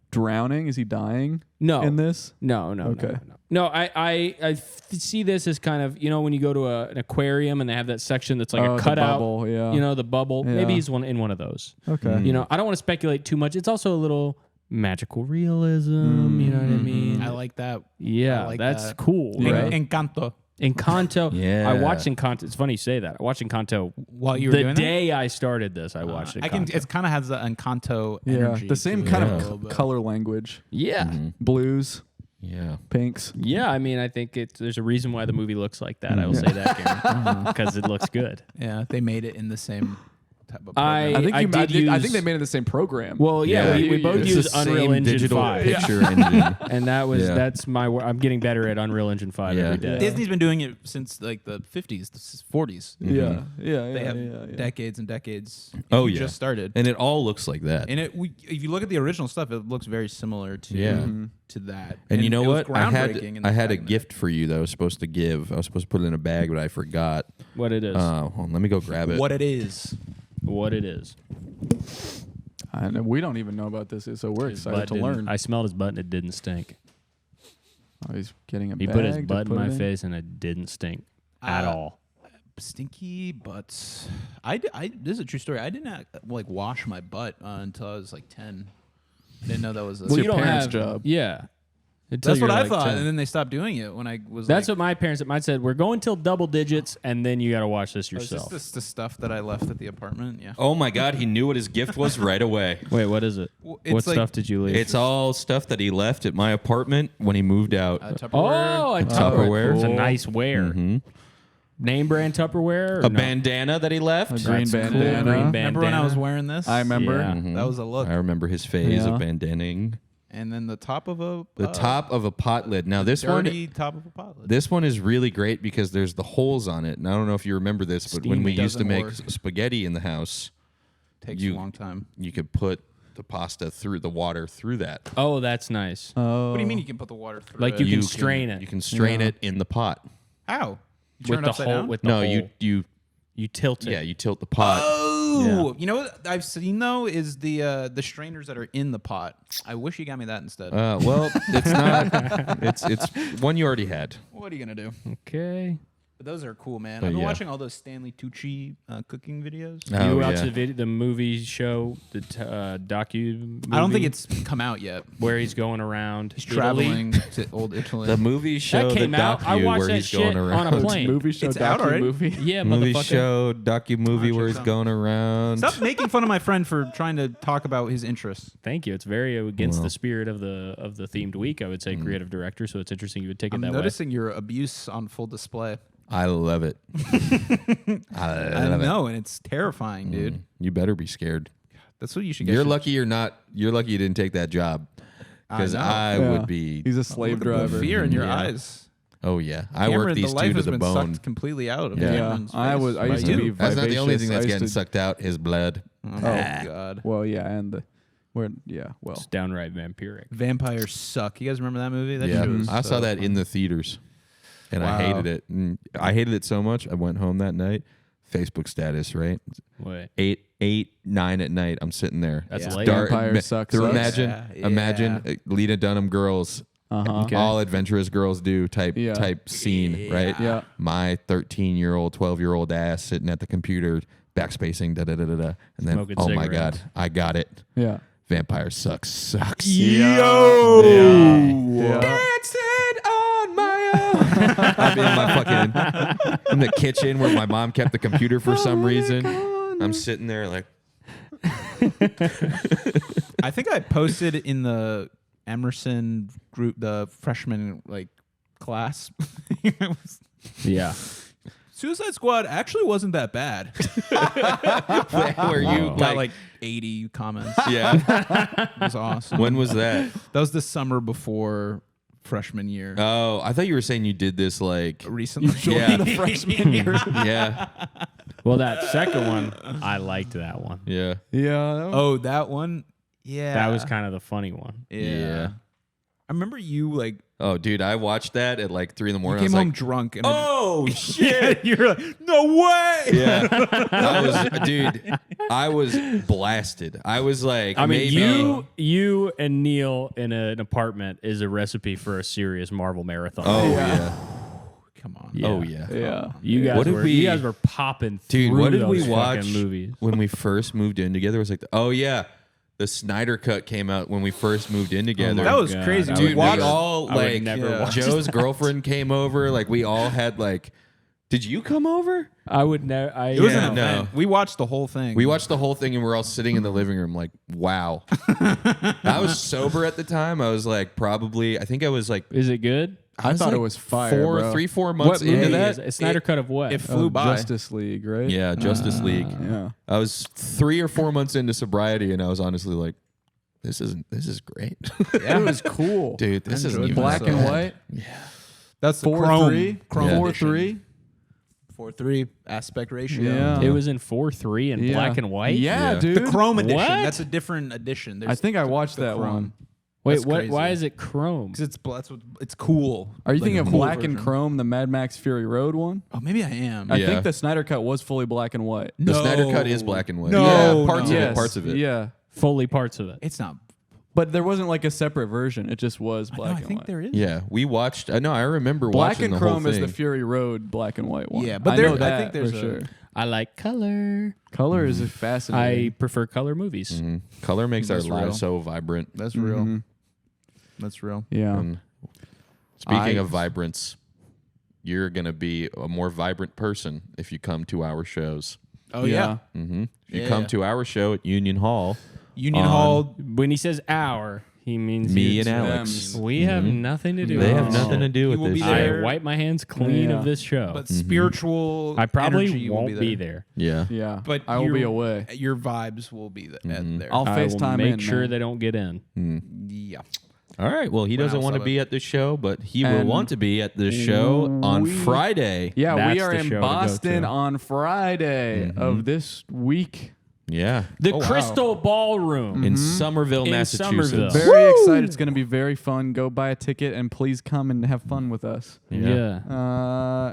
drowning? Is he dying? No. In this? No. Okay. No, I see this as kind of, when you go to an aquarium and they have that section that's like a cutout. Bubble, yeah. The bubble. Yeah. Maybe he's in one of those. Okay. I don't want to speculate too much. It's also a little magical realism. You know what I mean? I like that. Yeah, that's cool. Right? Encanto. Encanto. Yeah. I watched Encanto. It's funny you say that. I watched Encanto while you were doing the day I started this. I watched Encanto. It kind of has the Encanto energy. The same kind of color language. Yeah. Blues. Yeah. Pinks. Yeah, I think there's a reason why the movie looks like that. I will say that, Gary, because it looks good. Yeah, they made it in the same type of program. I think they made it the same program. Well, we both use Unreal Engine 5. Picture engine. And that's I'm getting better at Unreal Engine 5 every day. Disney's been doing it since like the 50s, the 40s. They have decades and decades. Just started. And it all looks like that. And if you look at the original stuff, it looks very similar to that. And you know what? I had a gift for you that I was supposed to give. I was supposed to put it in a bag, but I forgot. What it is. Hold on, let me go grab it. What it is. And we don't even know about this, so we're excited to learn. I smelled his butt and it didn't stink. Oh, he's getting a bag. He put his butt in my face and it didn't stink at all. Stinky butts. This is a true story. I didn't wash my butt until I was like 10. I didn't know that was your parents' job. Yeah. That's what I thought, and then they stopped doing it when I was. That's what my parents said. We're going till double digits, and then you got to watch this yourself. Is this the stuff that I left at the apartment? Yeah. Oh my God, he knew what his gift was right away. Wait, what is it? What stuff did you leave? It's all stuff that he left at my apartment when he moved out. Tupperware. Oh, a Tupperware. Cool. It's a nice wear. Mm-hmm. Name brand Tupperware? A bandana that he left. A green bandana. Cool. Green bandana. Remember when I was wearing this? I remember. Yeah. Mhm. That was a look. I remember his phase of Yeah. bandanaing. And then the top of a top of a pot lid. Now this one, dirty top of a pot lid. this one is really great because there's the holes on it. And I don't know if you remember this, but when we used to make spaghetti in the house, Takes a long time. you could put the pasta through the water through that. Oh, that's nice. Oh. What do you mean you can put the water through Like it? you can strain it. You can strain it in the pot. How? You turn with it the upside hole. down? With the No, hole. you tilt it. yeah, you tilt the pot. Oh, you know what I've seen though is the strainers that are in the pot. I wish you got me that instead. Well, it's not. It's one you already had. What are you gonna do? Okay. But those are cool, man. But I've been yeah. watching all those Stanley Tucci cooking videos. Oh, You watch yeah. the movie show, the docu movie I don't think it's come out yet. where he's going around He's Italy? traveling to old Italy. The movie show, That came the out. I docu watched where that he's shit going around. on a plane. Movie show, It's out already? movie. Yeah, Movie motherfucker. show, docu movie where he's check going around. Stop making fun of my friend for trying to talk about his interests. Thank you. It's very against Well. the spirit of the themed week. I would say creative director. So it's interesting you would take it I'm that noticing your abuse on full display. I love it. I I love it. know, and it's terrifying, dude. You better be scared. That's what you should get. You're lucky you're not. You're lucky you didn't take that job. Because know. I Yeah. would be. He's a slave driver. Fear in your Yeah. eyes. Oh yeah, I Cameron, work these the life two to has the been bone. sucked completely out of Yeah. Cameron's I face was. I by used to be you. That's not the only thing vivacious. I that's used getting to- sucked out. His blood. Oh God. Well, yeah, and the where yeah, well. It's downright vampiric. Vampires suck. You guys remember that movie? That Yeah, shit was I saw so that fun. in the theaters, and I Wow. hated it. And I hated it so much. I went home that night. Facebook status, right? Wait. 8, 9 at night. I'm sitting there. That's Yeah. late. Vampires suck. Through sucks. imagine, Yeah. imagine Lena Dunham girls, Okay. all adventurous girls do type scene, right? Yeah. My 13-year-old, 12-year-old ass sitting at the computer, backspacing, and then Smoking oh my cigarettes. god, I got it. Yeah. Vampire sucks. Yo. Yeah. Dancing on my own. I'll be in my fucking in the kitchen where my mom kept the computer for some reason. I'm sitting there like, I think I posted in the Emerson group, the freshman class. Yeah. Suicide Squad actually wasn't that bad. where you Got like 80 comments. yeah. It was awesome. When was that? That was the summer before freshman year. Oh, I thought you were saying you did this like Recently. yeah. The freshman year. yeah. Well, that second one, I liked that one. Yeah. Yeah. Oh, that one? Yeah. That was kind of the funny one. Yeah. I remember you Oh, dude, I watched that at like 3 in the you morning. came I was home like, drunk and oh shit. you're like, no way. Yeah. I was blasted. I was like, I mean, maybe. you and Neil in an apartment is a recipe for a serious Marvel marathon. Oh Yeah. yeah. Come on. Yeah. Oh yeah. Yeah. You guys What did were you guys were popping Dude, through what did those we fucking watch movies. when we first moved in together? It was like, oh yeah, the Snyder Cut came out when we first moved in together. That was God, crazy. I Dude, would we never- all I would like never watch Joe's girlfriend came over. Like we all had like, did you come over? I would never. It was Yeah, an no. event. We watched the whole thing. We watched the whole thing and we're all sitting in the living room like, wow. I was sober at the time. I was like probably, I think I was like, Is it good? I was thought like it was fire, bro. 4 months What movie into that. is it? Snyder Cut of what? It flew by. Justice League, right? Yeah, Justice League. Yeah. I was 3 or 4 months into sobriety and I was honestly like, this is great. It was cool. Dude, this isn't enjoyed even Black so and bad. white. That's the 4:3. Chrome Yeah. 4:3. 4:3 aspect ratio. Yeah. It was in 4:3 and Yeah. black and white. Yeah, Yeah. dude. The Chrome edition. What? That's a different edition. I think I watched the that Chrome. one. Wait, That's what? crazy. Why is it chrome? Because it's cool. Are you Like thinking a of cool Black and version. Chrome, the Mad Max Fury Road one? Oh, maybe I am. I Yeah. think the Snyder Cut was fully black and white. The No. Snyder Cut is black and white. No, yeah, parts no. of Yes. it. Parts of it. Yeah. Fully parts of it. It's not. But there wasn't like a separate version. It just was No, black I and think white. there is. Yeah, we watched. I know. I remember Black watching and the Chrome whole is thing. the Fury Road black and white one. Yeah, but I there- know I that think there's for a- sure. I like color. Color is I fascinating. prefer color movies. Mhm. Color makes our That's real. lives so vibrant. That's real. Mhm. That's real. Yeah. And speaking I- of vibrance, you're gonna be a more vibrant person if you come to our shows. Oh yeah. Mm-hmm. If you Yeah. come to our show at Union Hall, Union On- Hall. When he says "our," He means me and Alex. We have nothing to do. They with have this nothing to do with this. I wipe my hands clean of this show. But spiritual, I probably energy won't be there. Yeah, yeah. But I will be away. Your vibes will be there. I'll FaceTime make in. sure man. they don't get in. Yeah. All right. Well, he doesn't want to be at the show, but he will And want to be at the show on Friday. Yeah, That's we are the in show to go Boston to. on Friday of this week. Yeah. The Crystal Ballroom In Somerville, Massachusetts. Somerville. Very excited. It's going to be very fun. Go buy a ticket and please come and have fun with us. Yeah.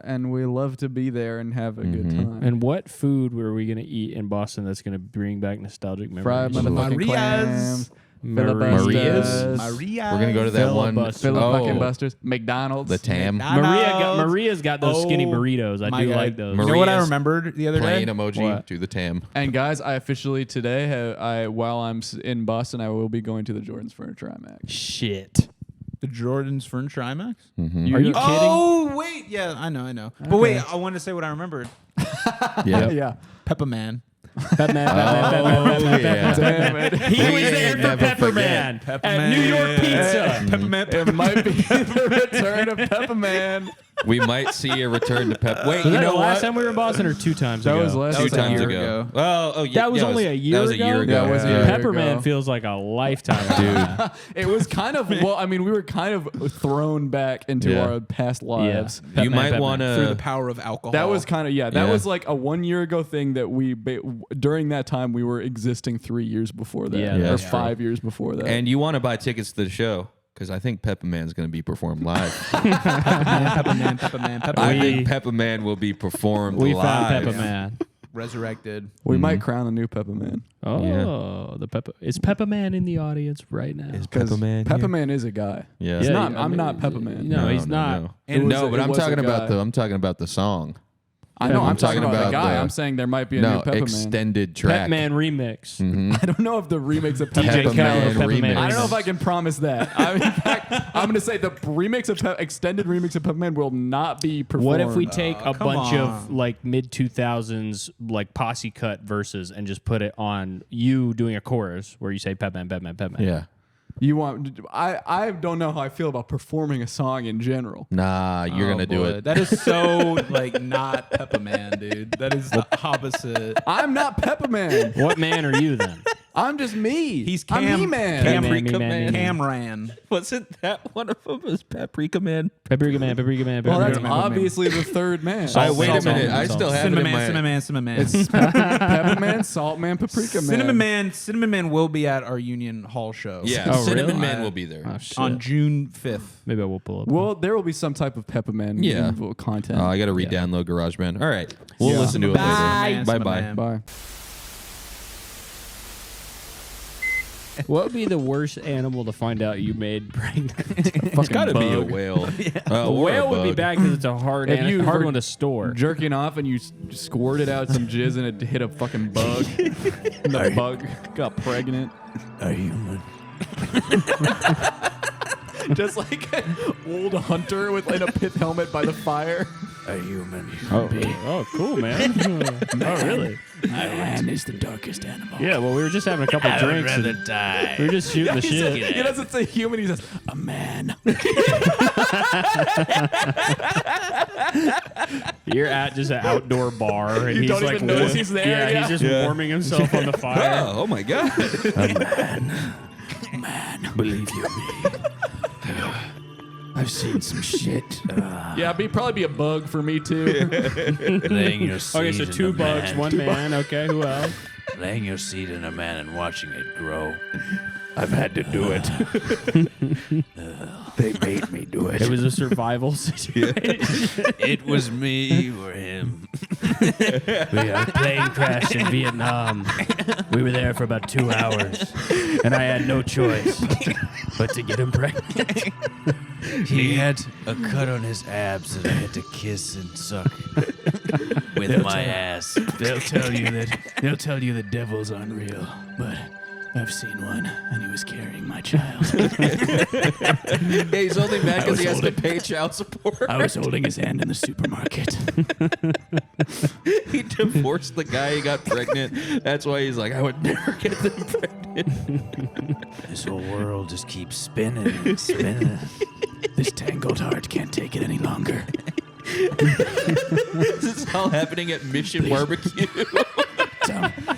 And we love to be there and have a good time. And what food were we going to eat in Boston that's going to bring back nostalgic memories? Fried motherfucking clams. Maria's. Maria. We're going to go to that one. Fucking Busters. McDonald's. The Tam. Maria's got those skinny burritos. I do like those. You know what I remembered the other day? Plain emoji to the Tam. And guys, I officially today, while I'm in Boston, I will be going to the Jordan's Furniture IMAX. Shit. The Jordan's Furniture IMAX? Are you kidding? Oh, wait. Yeah, I know. Okay. But wait, I want to say what I remembered. Yeah. Pepperman. Damn it. He was there for Pepperman at New York Pizza. Pepperman. It might be the return of Pepperman. We might see a return to Pep. Wait, Was you that know the last what? time we were in Boston or 2 times ago? That was last 2 time. times a year ago. ago. Oh, yeah. That was only a year That was a ago? year ago. Yeah, it was a year ago. Pepperman feels like a lifetime ago. Dude. It was kind of, well, I mean, we were kind of thrown back into our past lives. You might want Through the to. power of alcohol. That was kind of, that was like a 1 year ago thing that during that time, we were existing 3 years before that. Yeah, or that's 5 years before that. And you want to buy tickets to the show. Because I think Pepperman's going to be performed live. Pepperman. I think Pepperman will be performed We live. found Pepperman. Resurrected. we might crown a new Pepperman. Oh, the Pepper. Is Pepperman in the audience right now? Is Pepperman? Pepperman is a guy. Yeah. He's Yeah, not, I I'm mean, not Pepperman. No, he's not. No, but it I'm was a talking about guy. the song. I know. I'm I'm talking talking about the about guy. the- I'm saying there might be a new Pepperman. extended track. Pepman remix. I don't know if the remix of DJ Pepperman. Khaled, Pepperman Pepperman. remix. I don't know if I can promise that. In fact, I'm going to say the remix of extended remix of Pepperman will not be performed. What if we take a come bunch of on. like mid 2000s like posse cut verses and just put it on you doing a chorus where you say Pepman, Pepman, Pepman? Yeah. You want? I don't know how I feel about performing a song in general. Nah, you're going to do it. That is so like not Pepperman, dude. That is the opposite. I'm not Pepperman. What man are you then? I'm just me. He's I'm Cam- He-Man. Cam- Paprika Man. Camran. Wasn't that one of them? Was Paprika Man? Paprika man, Paprika man, Well, Paprika that's man. obviously the third man. Wait a Salt minute. Man. I still have it in my... Cinnamon Man. It's Pepperman, Salt Man, Paprika Man. Cinnamon Man will be at our Union Hall show. Yeah, Oh, Cinnamon really? Man will be there. Oh, shit. On June 5th. Maybe I will pull up. Well, there will be some type of Pepperman content. Oh, I got to re-download GarageBand. All right. We'll listen to it Bye. later. Bye-bye. Bye. What would be the worst animal to find out you made pregnant? It's got to be a whale. A whale would be bad because it's a hard were one to store. jerking off and you squirted out some jizz and it hit a fucking bug. And the bug got pregnant. A human. Just like an old hunter in a pith helmet by the fire. A human. Oh, cool, man. Oh, really? Man is the darkest animal. Yeah, well, we were just having a couple drinks. And die. we were just shooting the shit. He doesn't say human, he says a man. You're at just an outdoor bar, and You he's don't like, even notice he's there, Yeah, yeah. he's just warming himself on the fire. Oh my God. Man, believe you me. I've seen some shit. Yeah, it'd probably be a bug for me too. Laying your seed Okay, so in 2 a bugs, man. 1 man. Okay, who else? Laying your seed in a man and watching it grow. I've had to do it. They made me do it. It was a survival situation. It was me or him. We had a plane crash in Vietnam. We were there for about 2 hours, and I had no choice but to get him pregnant. He had a cut on his abs that I had to kiss and suck with my ass. They'll tell you the devil's unreal, but I've seen one, and he was carrying my child. Yeah, he's holding back because he has to pay child support. I was holding his hand in the supermarket. He divorced the guy he got pregnant. That's why he's like, I would never get them pregnant. This whole world just keeps spinning and spinning. This tangled heart can't take it any longer. This is all happening at Mission Barbecue.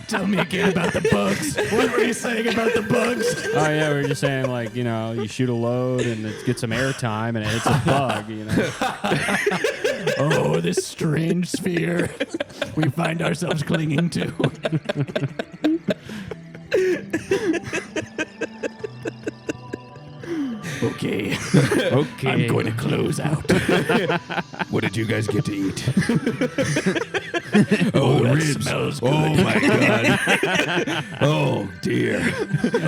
Tell me again about the bugs. What were you saying about the bugs? Oh yeah, we were just saying like, you know, you shoot a load and it gets some airtime and it's a bug, you know. Oh, this strange sphere we find ourselves clinging to. Okay. I'm going to close out. What did you guys get to eat? Oh, that smells good. Oh my god. Oh dear.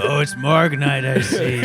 Oh, it's Marg night, I see.